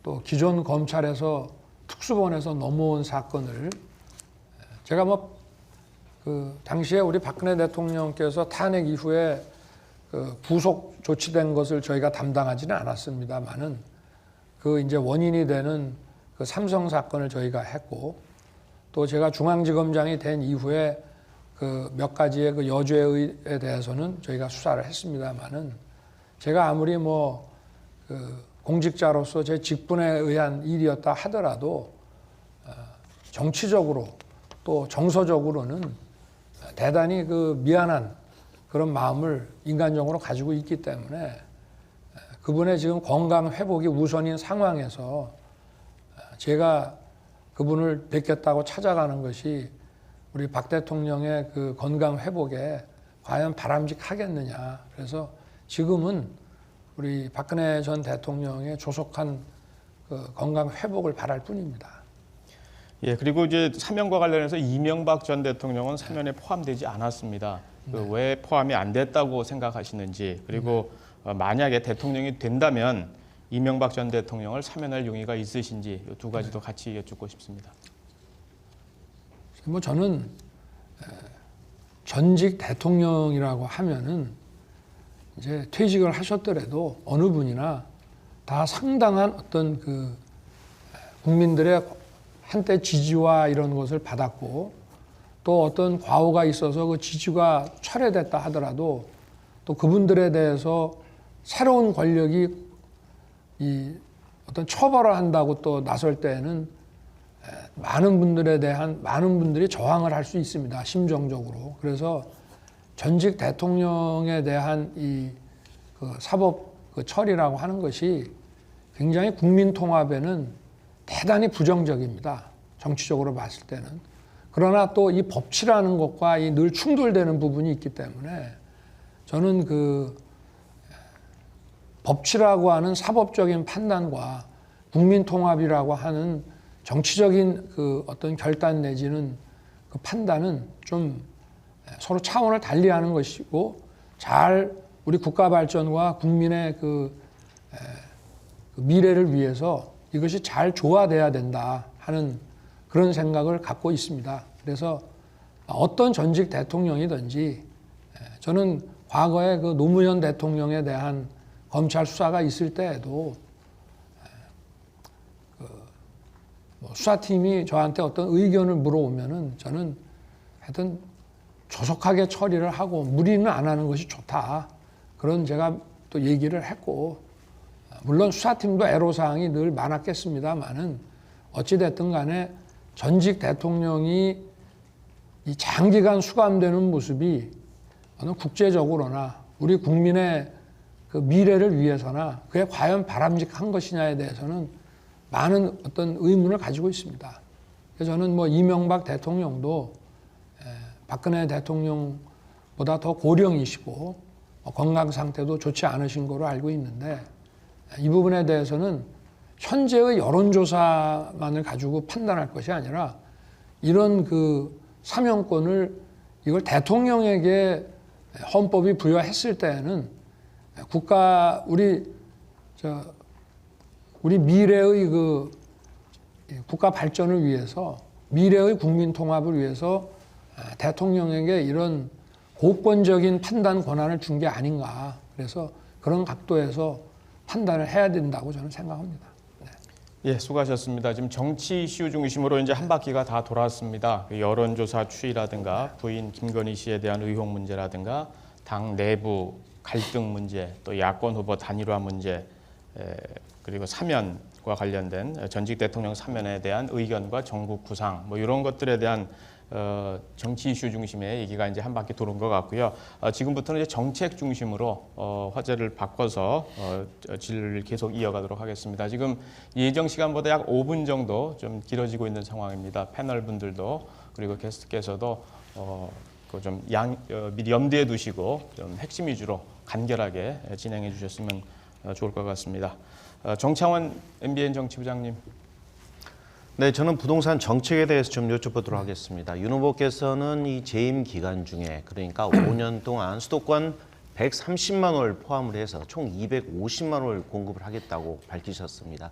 또 기존 검찰에서 특수본에서 넘어온 사건을 제가 뭐 그 당시에 우리 박근혜 대통령께서 탄핵 이후에 그 구속 조치된 것을 저희가 담당하지는 않았습니다만은 그 이제 원인이 되는 그 삼성 사건을 저희가 했고 또 제가 중앙지검장이 된 이후에 그 몇 가지의 그 여죄에 대해서는 저희가 수사를 했습니다만은 제가 아무리 뭐 그 공직자로서 제 직분에 의한 일이었다 하더라도 정치적으로 또 정서적으로는 대단히 그 미안한 그런 마음을 인간적으로 가지고 있기 때문에 그분의 지금 건강 회복이 우선인 상황에서 제가 그분을 뵙겠다고 찾아가는 것이 우리 박 대통령의 그 건강 회복에 과연 바람직하겠느냐. 그래서 지금은 우리 박근혜 전 대통령의 조속한 그 건강 회복을 바랄 뿐입니다. 예, 그리고 이제 사면과 관련해서 이명박 전 대통령은 사면에 포함되지 않았습니다. 왜 포함이 안 됐다고 생각하시는지 그리고 만약에 대통령이 된다면 이명박 전 대통령을 사면할 용의가 있으신지 이 두 가지도 같이 여쭙고 싶습니다. 뭐 저는 전직 대통령이라고 하면은 이제 퇴직을 하셨더라도 어느 분이나 다 상당한 어떤 그 국민들의 한때 지지와 이런 것을 받았고 또 어떤 과오가 있어서 그 지지가 철회됐다 하더라도 또 그분들에 대해서 새로운 권력이 이 어떤 처벌을 한다고 또 나설 때에는 많은 분들이 저항을 할 수 있습니다. 심정적으로. 그래서 전직 대통령에 대한 이 그 사법 그 처리라고 하는 것이 굉장히 국민 통합에는 대단히 부정적입니다. 정치적으로 봤을 때는. 그러나 또 이 법치라는 것과 이 늘 충돌되는 부분이 있기 때문에 저는 그 법치라고 하는 사법적인 판단과 국민 통합이라고 하는 정치적인 그 어떤 결단 내지는 그 판단은 좀 서로 차원을 달리하는 것이고 잘 우리 국가 발전과 국민의 그 미래를 위해서 이것이 잘 조화돼야 된다 하는 그런 생각을 갖고 있습니다. 그래서 어떤 전직 대통령이든지 저는 과거에 그 노무현 대통령에 대한 검찰 수사가 있을 때에도 수사팀이 저한테 어떤 의견을 물어오면은 저는 하여튼 조속하게 처리를 하고 무리는 안 하는 것이 좋다. 그런 제가 또 얘기를 했고 물론 수사팀도 애로사항이 늘 많았겠습니다만은 어찌됐든 간에 전직 대통령이 이 장기간 수감되는 모습이 어느 국제적으로나 우리 국민의 그 미래를 위해서나 그게 과연 바람직한 것이냐에 대해서는 많은 어떤 의문을 가지고 있습니다. 그래서 저는 뭐 이명박 대통령도 박근혜 대통령보다 더 고령이시고 건강 상태도 좋지 않으신 거로 알고 있는데 이 부분에 대해서는 현재의 여론조사만을 가지고 판단할 것이 아니라 이런 그 사명권을 이걸 대통령에게 헌법이 부여했을 때에는 우리 미래의 그 국가 발전을 위해서 미래의 국민 통합을 위해서 대통령에게 이런 고권적인 판단 권한을 준 게 아닌가. 그래서 그런 각도에서 판단을 해야 된다고 저는 생각합니다. 예, 수고하셨습니다. 지금 정치 이슈 중심으로 이제 한 바퀴가 다 돌았습니다. 그 여론조사 추이라든가 부인 김건희 씨에 대한 의혹 문제라든가 당 내부 갈등 문제, 또 야권 후보 단일화 문제, 그리고 사면과 관련된 전직 대통령 사면에 대한 의견과 정국 구상, 뭐 이런 것들에 대한 정치 이슈 중심의 얘기가 이제 한 바퀴 도는 것 같고요. 지금부터는 이제 정책 중심으로 화제를 바꿔서 질을 계속 이어가도록 하겠습니다. 지금 예정 시간보다 약 5분 정도 좀 길어지고 있는 상황입니다. 패널 분들도 그리고 게스트께서도 좀 미리 염두에 두시고 좀 핵심 위주로 간결하게 진행해 주셨으면 좋을 것 같습니다. 정창원 MBN 정치부장님. 네, 저는 부동산 정책에 대해서 좀 여쭤보도록 하겠습니다. 윤 후보께서는 이 재임 기간 중에 그러니까 5년 동안 수도권 130만 홀 포함을 해서 총 250만 홀 공급을 하겠다고 밝히셨습니다.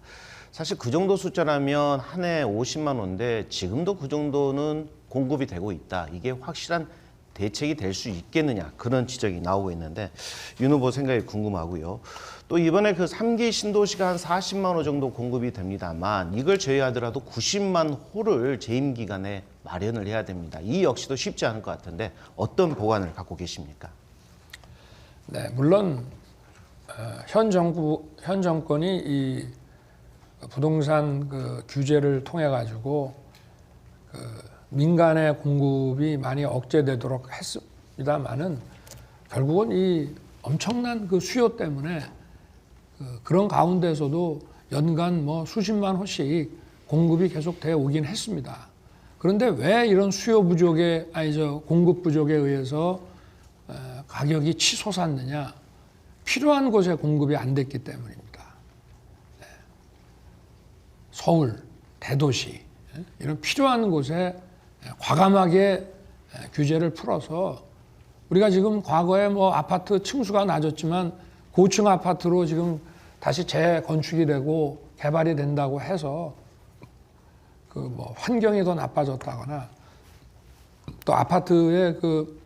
사실 그 정도 숫자라면 한 해 50만 호인데 지금도 그 정도는 공급이 되고 있다. 이게 확실한 대책이 될 수 있겠느냐 그런 지적이 나오고 있는데 윤 후보 생각이 궁금하고요. 또 이번에 그 3기 신도시가 한 40만 호 정도 공급이 됩니다만 이걸 제외하더라도 90만 호를 재임 기간에 마련을 해야 됩니다. 이 역시도 쉽지 않을 것 같은데 어떤 보관을 갖고 계십니까? 네, 물론 현 정권이 이 부동산 그 규제를 통해 가지고 그 민간의 공급이 많이 억제되도록 했습니다만은 결국은 이 엄청난 그 수요 때문에 그런 가운데서도 연간 뭐 수십만 호씩 공급이 계속 돼 오긴 했습니다. 그런데 왜 이런 수요 부족에 공급 부족에 의해서 가격이 치솟았느냐? 필요한 곳에 공급이 안 됐기 때문입니다. 서울, 대도시 이런 필요한 곳에 과감하게 규제를 풀어서 우리가 지금 과거에 뭐 아파트 층수가 낮았지만 고층 아파트로 지금 다시 재건축이 되고 개발이 된다고 해서 그 뭐 환경이 더 나빠졌다거나 또 아파트의 그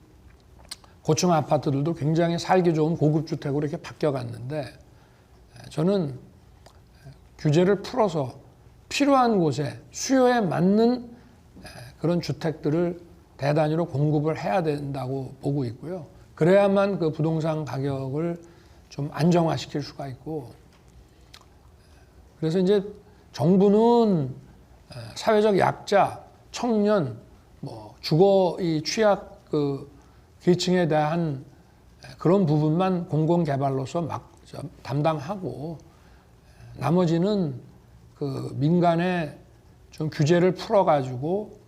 고층 아파트들도 굉장히 살기 좋은 고급 주택으로 이렇게 바뀌어 갔는데 저는 규제를 풀어서 필요한 곳에 수요에 맞는 그런 주택들을 대단위로 공급을 해야 된다고 보고 있고요. 그래야만 그 부동산 가격을 좀 안정화시킬 수가 있고 그래서 이제 정부는 사회적 약자, 청년, 뭐 주거 이 취약 그 계층에 대한 그런 부분만 공공개발로서 막 담당하고 나머지는 그 민간에 좀 규제를 풀어가지고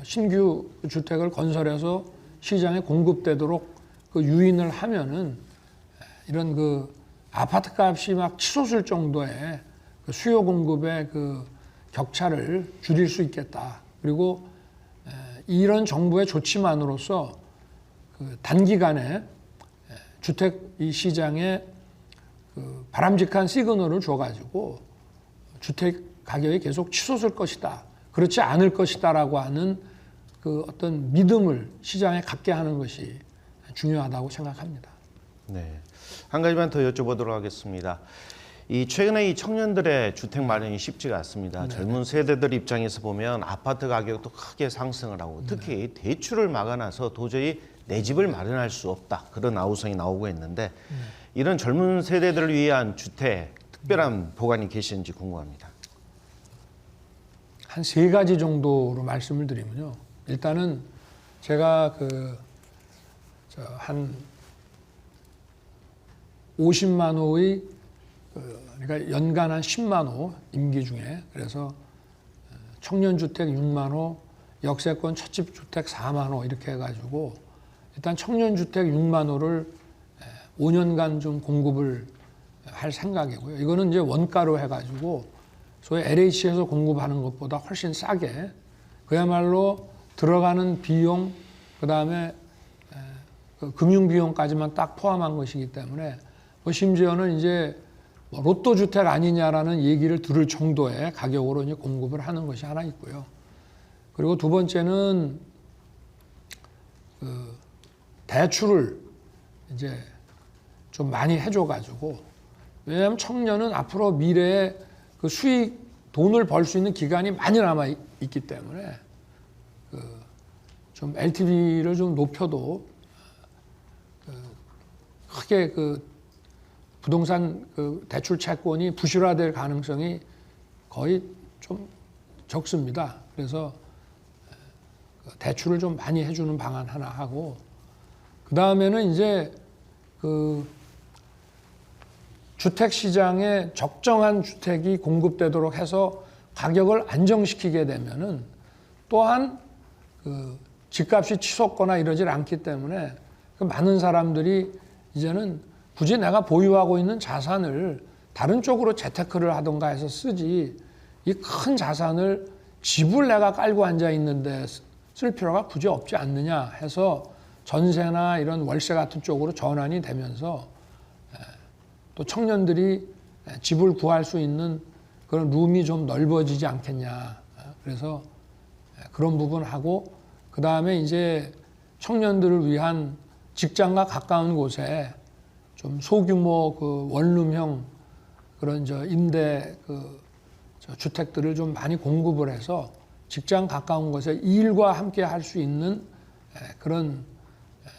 신규 주택을 건설해서 시장에 공급되도록 그 유인을 하면은 이런 그 아파트 값이 막 치솟을 정도의 그 수요 공급의 그 격차를 줄일 수 있겠다. 그리고 이런 정부의 조치만으로서 그 단기간에 주택 이 시장에 그 바람직한 시그널을 줘가지고 주택 가격이 계속 치솟을 것이다. 그렇지 않을 것이다라고 하는 그 어떤 믿음을 시장에 갖게 하는 것이 중요하다고 생각합니다. 네, 한 가지만 더 여쭤보도록 하겠습니다. 이 최근에 이 청년들의 주택 마련이 쉽지가 않습니다. 젊은 세대들 입장에서 보면 아파트 가격도 크게 상승을 하고 특히 대출을 막아놔서 도저히 내 집을 마련할 수 없다. 그런 아우성이 나오고 있는데 이런 젊은 세대들을 위한 주택 특별한 보관이 계시는지 궁금합니다. 한 세 가지 정도로 말씀을 드리면요. 일단은 제가 한 50만 호의 그러니까 연간 한 10만 호 임기 중에 그래서 청년주택 6만 호, 역세권 첫집주택 4만 호 이렇게 해가지고 일단 청년주택 6만 호를 5년간 좀 공급을 할 생각이고요. 이거는 이제 원가로 해가지고 소위 LH에서 공급하는 것보다 훨씬 싸게 그야말로 들어가는 비용 그다음에 금융 비용까지만 딱 포함한 것이기 때문에 심지어는 이제 로또 주택 아니냐라는 얘기를 들을 정도의 가격으로 이제 공급을 하는 것이 하나 있고요. 그리고 두 번째는 대출을 이제 좀 많이 해줘가지고 왜냐하면 청년은 앞으로 미래에 그 수익 돈을 벌 수 있는 기간이 많이 남아 있기 때문에 좀 LTV를 좀 높여도 크게 부동산 대출 채권이 부실화될 가능성이 거의 좀 적습니다. 그래서 대출을 좀 많이 해주는 방안 하나 하고 그 다음에는 이제 주택 시장에 적정한 주택이 공급되도록 해서 가격을 안정시키게 되면은 또한 집값이 치솟거나 이러질 않기 때문에 많은 사람들이 이제는 굳이 내가 보유하고 있는 자산을 다른 쪽으로 재테크를 하던가 해서 쓰지 이 큰 자산을 집을 내가 깔고 앉아 있는데 쓸 필요가 굳이 없지 않느냐 해서 전세나 이런 월세 같은 쪽으로 전환이 되면서 또 청년들이 집을 구할 수 있는 그런 룸이 좀 넓어지지 않겠냐. 그래서 그런 부분하고 그 다음에 이제 청년들을 위한 직장과 가까운 곳에 좀 소규모 원룸형 그런 임대 주택들을 좀 많이 공급을 해서 직장 가까운 곳에 일과 함께 할 수 있는 그런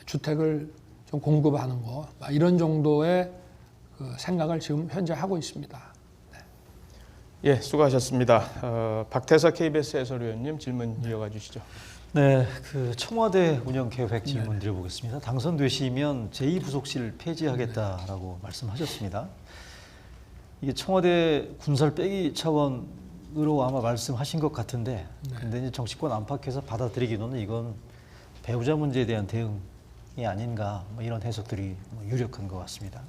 주택을 좀 공급하는 거 이런 정도의 생각을 지금 현재 하고 있습니다. 예, 수고하셨습니다. 박태석 KBS 해설위원님 질문 이어가 주시죠. 네, 청와대 운영 계획 질문 드려보겠습니다. 당선되시면 제2부속실 폐지하겠다라고 말씀하셨습니다. 이게 청와대 군사를 빼기 차원으로 아마 말씀하신 것 같은데, 근데 이제 정치권 안팎에서 받아들이기로는 이건 배우자 문제에 대한 대응이 아닌가 이런 해석들이 유력한 것 같습니다.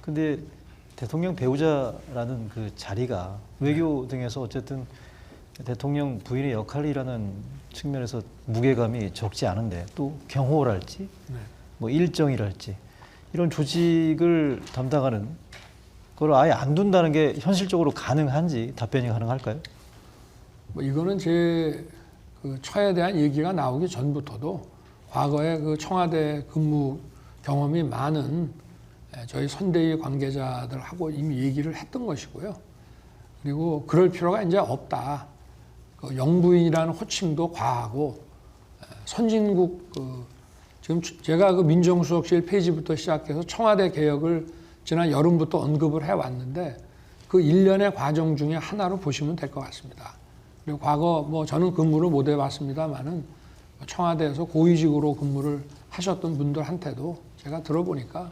근데 대통령 배우자라는 그 자리가 외교 등에서 어쨌든 대통령 부인의 역할이라는 측면에서 무게감이 적지 않은데 또 경호랄지 일정이랄지 이런 조직을 담당하는 그걸 아예 안 둔다는 게 현실적으로 가능한지 답변이 가능할까요? 이거는 제 처에 대한 얘기가 나오기 전부터도 과거에 청와대 근무 경험이 많은 저희 선대위 관계자들하고 이미 얘기를 했던 것이고요. 그리고 그럴 필요가 이제 없다. 영부인이라는 호칭도 과하고 선진국 지금 제가 민정수석실 폐지부터 시작해서 청와대 개혁을 지난 여름부터 언급을 해왔는데 그 일련의 과정 중에 하나로 보시면 될 것 같습니다. 그리고 과거 저는 근무를 못 해봤습니다만은 청와대에서 고위직으로 근무를 하셨던 분들한테도 제가 들어보니까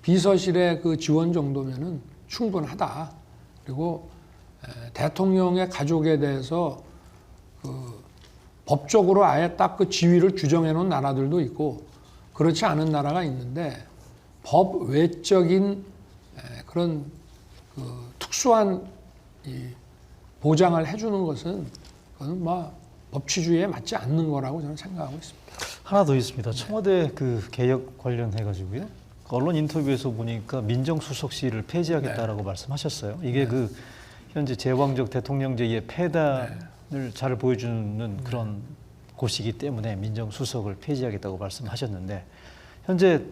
비서실의 지원 정도면은 충분하다. 그리고 대통령의 가족에 대해서 법적으로 아예 딱 지위를 규정해 놓은 나라들도 있고 그렇지 않은 나라가 있는데 법 외적인 그런 특수한 보장을 해주는 것은 그건 법치주의에 맞지 않는 거라고 저는 생각하고 있습니다. 하나 더 있습니다. 청와대 개혁 관련해 가지고요. 언론 인터뷰에서 보니까 민정수석실을 폐지하겠다라고 말씀하셨어요. 이게 현재 제왕적 대통령제의 폐단을 잘 보여주는 그런 곳이기 때문에 민정수석을 폐지하겠다고 말씀하셨는데 현재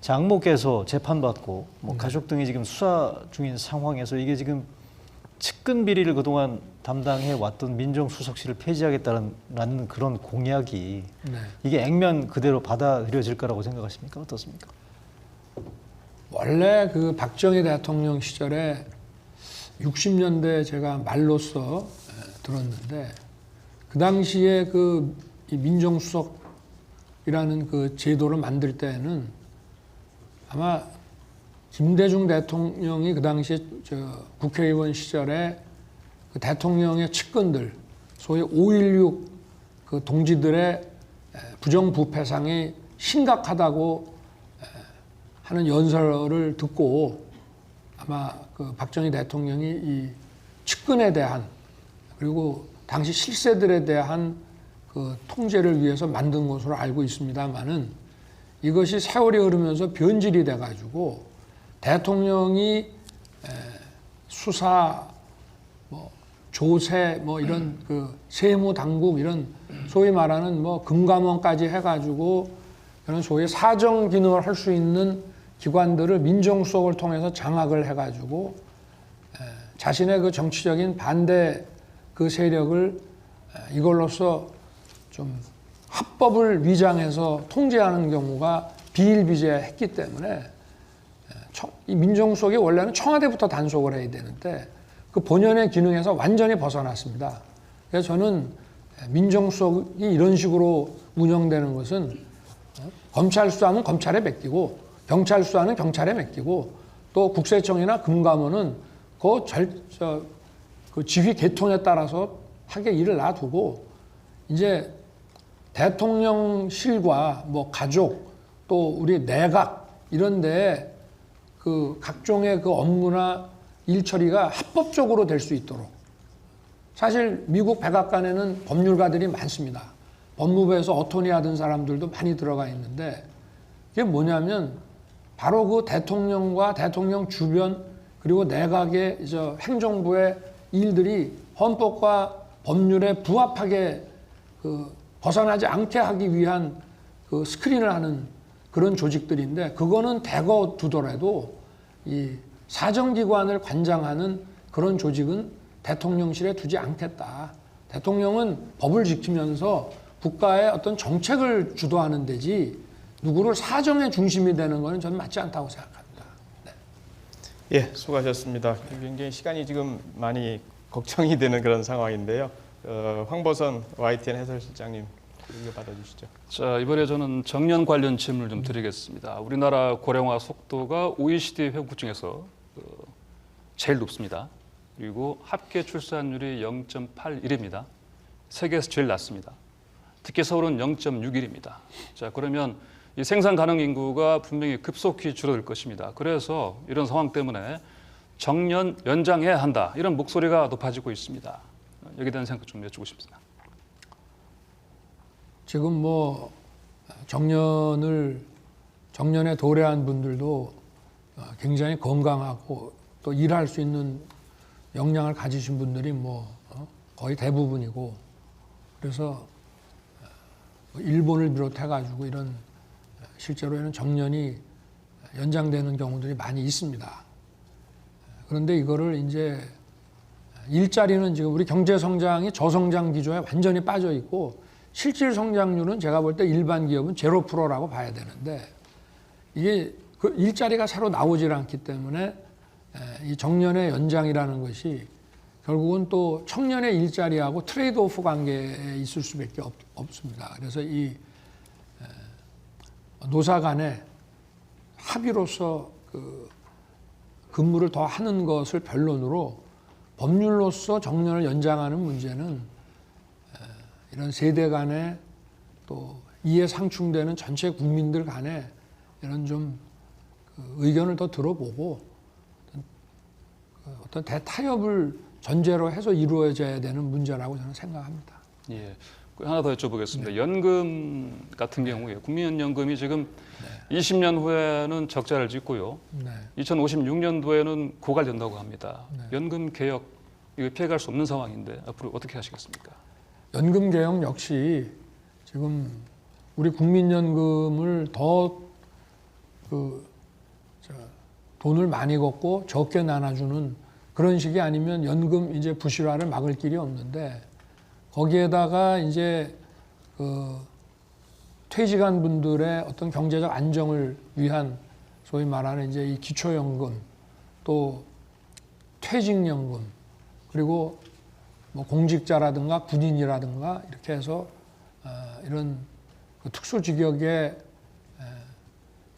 장모께서 재판받고 가족 등이 지금 수사 중인 상황에서 이게 지금 측근 비리를 그동안 담당해 왔던 민정수석실을 폐지하겠다는 그런 공약이 네. 이게 액면 그대로 받아들여질 거라고 생각하십니까? 어떻습니까? 원래 그 박정희 대통령 시절에 60년대 제가 말로써 들었는데 그 당시에 그 이 민정수석이라는 그 제도를 만들 때는 아마 김대중 대통령이 그 당시에 국회의원 시절에 그 대통령의 측근들 소위 5.16 그 동지들의 부정부패상이 심각하다고 하는 연설을 듣고 아마 그 박정희 대통령이 이 측근에 대한 그리고 당시 실세들에 대한 그 통제를 위해서 만든 것으로 알고 있습니다만은 이것이 세월이 흐르면서 변질이 돼가지고 대통령이 수사, 뭐 조세, 뭐 이런 그 세무 당국 이런 소위 말하는 뭐 금감원까지 해가지고 이런 소위 사정 기능을 할 수 있는 기관들을 민정수석을 통해서 장악을 해가지고 자신의 그 정치적인 반대 그 세력을 이걸로써 좀 합법을 위장해서 통제하는 경우가 비일비재했기 때문에 이 민정수석이 원래는 청와대부터 단속을 해야 되는데 그 본연의 기능에서 완전히 벗어났습니다. 그래서 저는 민정수석이 이런 식으로 운영되는 것은 검찰 수사는 검찰에 맡기고 경찰 수사는 경찰에 맡기고 또 국세청이나 금감원은 그 지휘 계통에 따라서 하게 일을 놔두고 이제 대통령실과 뭐 가족 또 우리 내각 이런데 그 각종의 그 업무나 일 처리가 합법적으로 될 수 있도록 사실 미국 백악관에는 법률가들이 많습니다. 법무부에서 어토니 하던 사람들도 많이 들어가 있는데 이게 뭐냐면 바로 그 대통령과 대통령 주변 그리고 내각의 행정부의 일들이 헌법과 법률에 부합하게 그 벗어나지 않게 하기 위한 그 스크린을 하는 그런 조직들인데 그거는 대거 두더라도 이 사정기관을 관장하는 그런 조직은 대통령실에 두지 않겠다. 대통령은 법을 지키면서 국가의 어떤 정책을 주도하는 데지 누구를 사정의 중심이 되는 것은 저는 맞지 않다고 생각합니다. 네. 예, 수고하셨습니다. 굉장히 시간이 지금 많이 걱정이 되는 그런 상황인데요. 황보선 YTN 해설실장님 이거 받아주시죠. 자, 이번에 저는 정년 관련 질문을 좀 드리겠습니다. 우리나라 고령화 속도가 OECD 회원국 중에서 제일 높습니다. 그리고 합계 출산율이 0.81입니다. 세계에서 제일 낮습니다. 특히 서울은 0.61입니다. 자, 그러면 이 생산 가능 인구가 분명히 급속히 줄어들 것입니다. 그래서 이런 상황 때문에 정년 연장해야 한다. 이런 목소리가 높아지고 있습니다. 여기에 대한 생각 좀 여쭙고 싶습니다. 지금 뭐 정년에 도래한 분들도 굉장히 건강하고 또 일할 수 있는 역량을 가지신 분들이 뭐 거의 대부분이고 그래서 일본을 비롯해 가지고 이런 실제로에는 정년이 연장되는 경우들이 많이 있습니다. 그런데 이거를 이제 일자리는 지금 우리 경제 성장이 저성장 기조에 완전히 빠져 있고 실질 성장률은 제가 볼 때 일반 기업은 0%라고 봐야 되는데 이게 그 일자리가 새로 나오질 않기 때문에 이 정년의 연장이라는 것이 결국은 또 청년의 일자리하고 트레이드 오프 관계에 있을 수밖에 없습니다. 그래서 이 노사 간의 합의로서 그 근무를 더 하는 것을 변론으로 법률로서 정년을 연장하는 문제는 이런 세대 간에 또 이해 상충되는 전체 국민들 간에 이런 좀 의견을 더 들어보고 어떤 대타협을 전제로 해서 이루어져야 되는 문제라고 저는 생각합니다. 예. 하나 더 여쭤보겠습니다. 네. 연금 같은 경우에 국민연금이 지금 20년 후에는 적자를 짓고요. 2056년도에는 고갈된다고 합니다. 연금 개혁 이거 피해갈 수 없는 상황인데 앞으로 어떻게 하시겠습니까? 연금 개혁 역시 지금 우리 국민연금을 더 돈을 많이 걷고 적게 나눠주는 그런 식이 아니면 연금 이제 부실화를 막을 길이 없는데 거기에다가 이제 그 퇴직한 분들의 어떤 경제적 안정을 위한 소위 말하는 이제 이 기초연금 또 퇴직연금 그리고 뭐 공직자라든가 군인이라든가 이렇게 해서 이런 그 특수직역의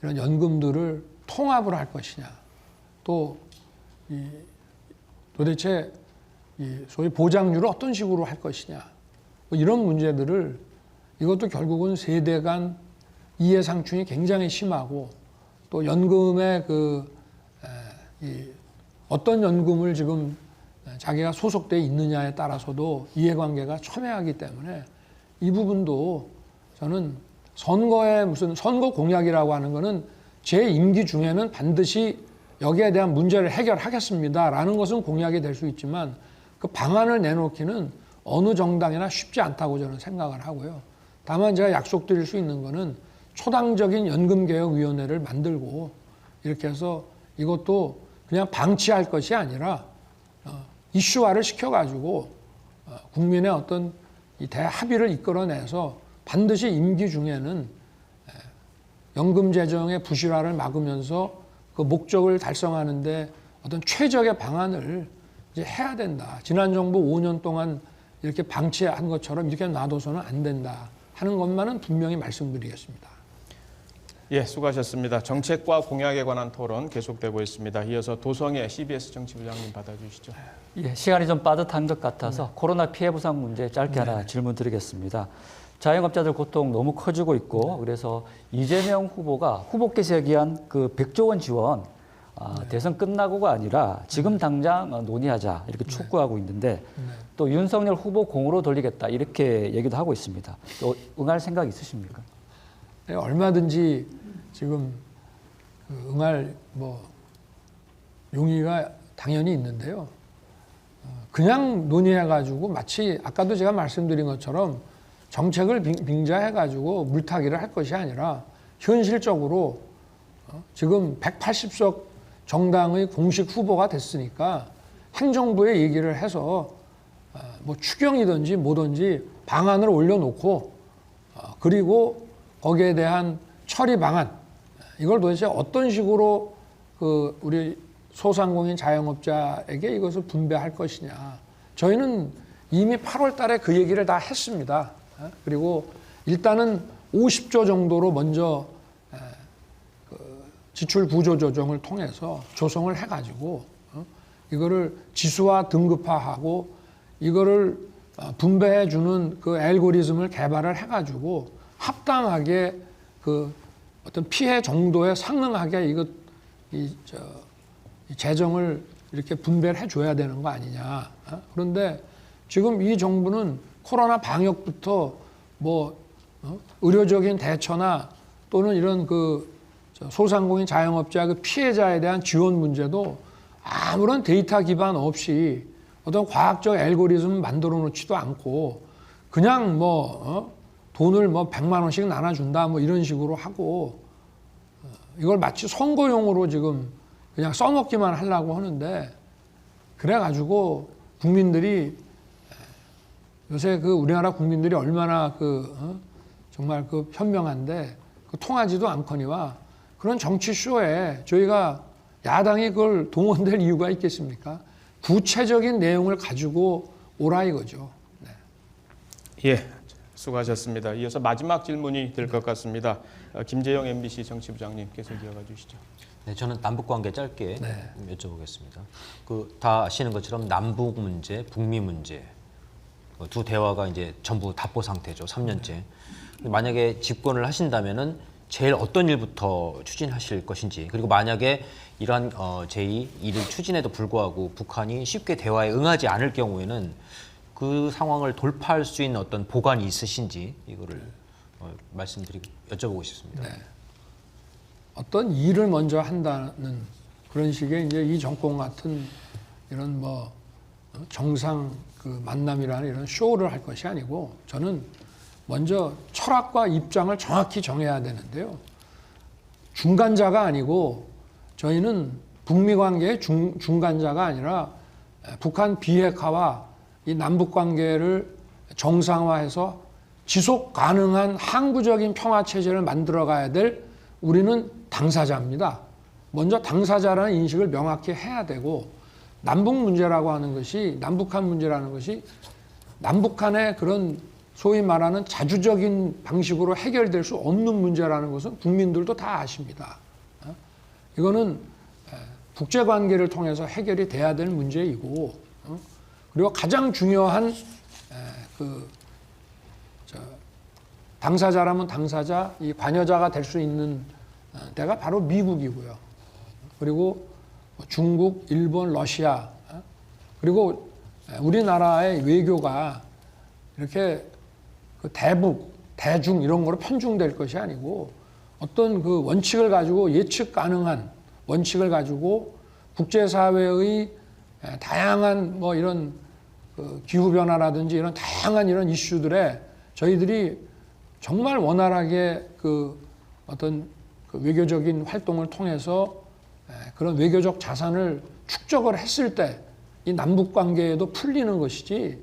이런 연금들을 통합을 할 것이냐 또 도대체 이 소위 보장률을 어떤 식으로 할 것이냐 뭐 이런 문제들을 이것도 결국은 세대 간 이해상충이 굉장히 심하고 또 연금의 어떤 연금을 지금 자기가 소속돼 있느냐에 따라서도 이해관계가 첨예하기 때문에 이 부분도 저는 선거에 무슨 선거 공약이라고 하는 거는 제 임기 중에는 반드시 여기에 대한 문제를 해결하겠습니다라는 것은 공약이 될 수 있지만 그 방안을 내놓기는 어느 정당이나 쉽지 않다고 저는 생각을 하고요. 다만 제가 약속드릴 수 있는 거는 초당적인 연금개혁위원회를 만들고 이렇게 해서 이것도 그냥 방치할 것이 아니라 이슈화를 시켜가지고 국민의 어떤 이 대합의를 이끌어내서 반드시 임기 중에는 연금 재정의 부실화를 막으면서 그 목적을 달성하는데 어떤 최적의 방안을 이제 해야 된다. 지난 정부 5년 동안 이렇게 방치한 것처럼 이렇게 놔둬서는 안 된다 하는 것만은 분명히 말씀드리겠습니다. 예, 수고하셨습니다. 정책과 공약에 관한 토론 계속되고 있습니다. 이어서 도성의 CBS 정치부장님 받아주시죠. 예, 시간이 좀 빠듯한 것 같아서 코로나 피해 보상 문제 짧게 하나 질문 드리겠습니다. 자영업자들 고통 너무 커지고 있고 그래서 이재명 후보가 후보께서 얘기한 그 100조 원 지원 대선 끝나고가 아니라 지금 당장 논의하자 이렇게 촉구하고 있는데 또 윤석열 후보 공으로 돌리겠다 이렇게 얘기도 하고 있습니다. 또 응할 생각 있으십니까? 네, 얼마든지 지금 응할 용의가 당연히 있는데요. 그냥 논의해가지고 마치 아까도 제가 말씀드린 것처럼 정책을 빙자해가지고 물타기를 할 것이 아니라 현실적으로 지금 180석 정당의 공식 후보가 됐으니까 행정부에 얘기를 해서 뭐 추경이든지 뭐든지 방안을 올려놓고 그리고 거기에 대한 처리 방안 이걸 도대체 어떤 식으로 그 우리 소상공인 자영업자에게 이것을 분배할 것이냐. 저희는 이미 8월 달에 그 얘기를 다 했습니다. 그리고 일단은 50조 정도로 먼저 지출 구조 조정을 통해서 조성을 해가지고 이거를 지수화 등급화하고 이거를 분배해 주는 그 알고리즘을 개발을 해가지고 합당하게 그 어떤 피해 정도에 상응하게 이 재정을 이렇게 분배를 해줘야 되는 거 아니냐. 그런데 지금 이 정부는 코로나 방역부터 의료적인 대처나 또는 이런 소상공인 자영업자 그 피해자에 대한 지원 문제도 아무런 데이터 기반 없이 어떤 과학적 알고리즘 만들어 놓지도 않고 그냥 돈을 100만 원씩 나눠준다 이런 식으로 하고 이걸 마치 선거용으로 지금 그냥 써먹기만 하려고 하는데 그래가지고 국민들이 요새 우리나라 국민들이 얼마나 정말 현명한데 통하지도 않거니와 그런 정치쇼에 저희가 야당이 그걸 동원될 이유가 있겠습니까? 구체적인 내용을 가지고 오라 이거죠. 네. 예, 수고하셨습니다. 이어서 마지막 질문이 될 것 같습니다. 김재영 MBC 정치부장님 계속 이어가 주시죠. 네, 저는 남북 관계 짧게 여쭤보겠습니다. 다 아시는 것처럼 남북 문제, 북미 문제 두 대화가 이제 전부 답보 상태죠. 3년째. 만약에 집권을 하신다면은 제일 어떤 일부터 추진하실 것인지 그리고 만약에 이러한 제2 일을 추진에도 불구하고 북한이 쉽게 대화에 응하지 않을 경우에는 그 상황을 돌파할 수 있는 어떤 보관이 있으신지 이거를 여쭤보고 싶습니다. 네. 어떤 일을 먼저 한다는 그런 식의 이제 이 정권 같은 이런 정상 만남이라는 이런 쇼를 할 것이 아니고 저는 먼저 철학과 입장을 정확히 정해야 되는데요. 중간자가 아니고 저희는 북미 관계의 중간자가 아니라 북한 비핵화와 이 남북 관계를 정상화해서 지속 가능한 항구적인 평화 체제를 만들어 가야 될 우리는 당사자입니다. 먼저 당사자라는 인식을 명확히 해야 되고, 남북 문제라고 하는 것이, 남북한 문제라는 것이 남북한의 그런 소위 말하는 자주적인 방식으로 해결될 수 없는 문제라는 것은 국민들도 다 아십니다. 이거는 국제관계를 통해서 해결이 돼야 될 문제이고, 그리고 가장 중요한 당사자라면 당사자, 이 관여자가 될 수 있는 데가 바로 미국이고요. 그리고 중국, 일본, 러시아, 그리고 우리나라의 외교가 이렇게 그 대북, 대중 이런 거로 편중될 것이 아니고, 어떤 그 원칙을 가지고, 예측 가능한 원칙을 가지고 국제사회의 다양한 뭐 이런 그 기후변화라든지 이런 다양한 이런 이슈들에 저희들이 정말 원활하게 그 어떤 그 외교적인 활동을 통해서 그런 외교적 자산을 축적을 했을 때 이 남북 관계에도 풀리는 것이지,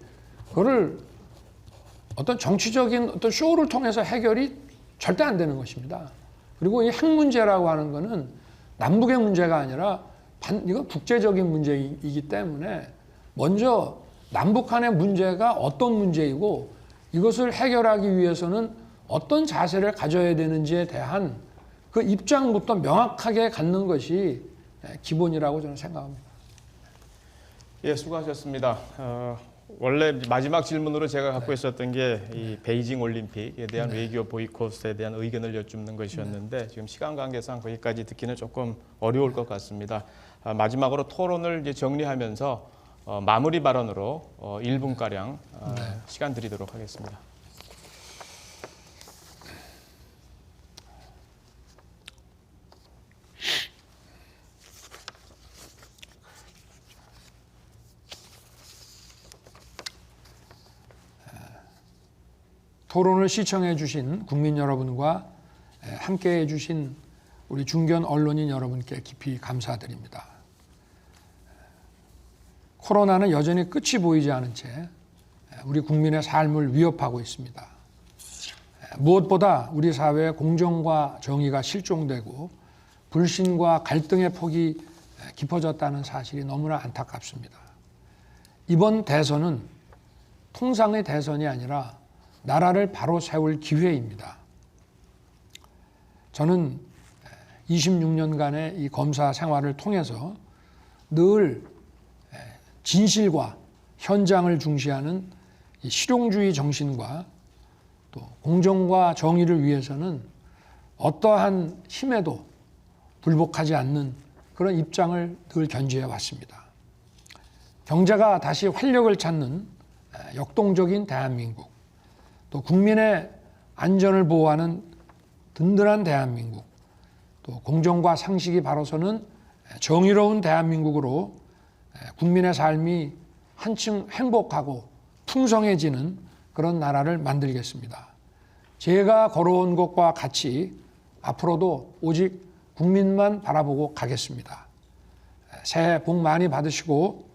그거를 어떤 정치적인 어떤 쇼를 통해서 해결이 절대 안 되는 것입니다. 그리고 이 핵 문제라고 하는 거는 남북의 문제가 아니라 이건 국제적인 문제이기 때문에 먼저 남북한의 문제가 어떤 문제이고 이것을 해결하기 위해서는 어떤 자세를 가져야 되는지에 대한 그 입장부터 명확하게 갖는 것이 기본이라고 저는 생각합니다. 예, 수고하셨습니다. 원래 마지막 질문으로 제가 갖고 있었던 게 이 베이징 올림픽에 대한 외교 보이콧에 대한 의견을 여쭙는 것이었는데 지금 시간 관계상 거기까지 듣기는 조금 어려울 것 같습니다. 마지막으로 토론을 이제 정리하면서 마무리 발언으로 1분가량 시간 드리도록 하겠습니다. 토론을 시청해 주신 국민 여러분과 함께해 주신 우리 중견 언론인 여러분께 깊이 감사드립니다. 코로나는 여전히 끝이 보이지 않은 채 우리 국민의 삶을 위협하고 있습니다. 무엇보다 우리 사회의 공정과 정의가 실종되고 불신과 갈등의 폭이 깊어졌다는 사실이 너무나 안타깝습니다. 이번 대선은 통상의 대선이 아니라 나라를 바로 세울 기회입니다. 저는 26년간의 이 검사 생활을 통해서 늘 진실과 현장을 중시하는 이 실용주의 정신과 또 공정과 정의를 위해서는 어떠한 힘에도 굴복하지 않는 그런 입장을 늘 견지해 왔습니다. 경제가 다시 활력을 찾는 역동적인 대한민국, 또 국민의 안전을 보호하는 든든한 대한민국, 또 공정과 상식이 바로 서는 정의로운 대한민국으로 국민의 삶이 한층 행복하고 풍성해지는 그런 나라를 만들겠습니다. 제가 걸어온 것과 같이 앞으로도 오직 국민만 바라보고 가겠습니다. 새해 복 많이 받으시고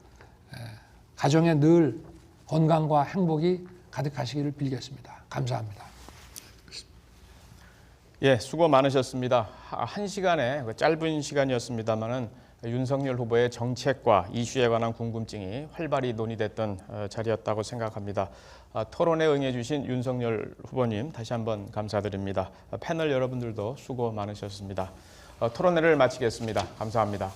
가정에 늘 건강과 행복이 가득하시기를 빌겠습니다. 감사합니다. 예, 수고 많으셨습니다. 1시간의 짧은 시간이었습니다만은 윤석열 후보의 정책과 이슈에 관한 궁금증이 활발히 논의됐던 자리였다고 생각합니다. 토론에 응해주신 윤석열 후보님 다시 한번 감사드립니다. 패널 여러분들도 수고 많으셨습니다. 토론회를 마치겠습니다. 감사합니다.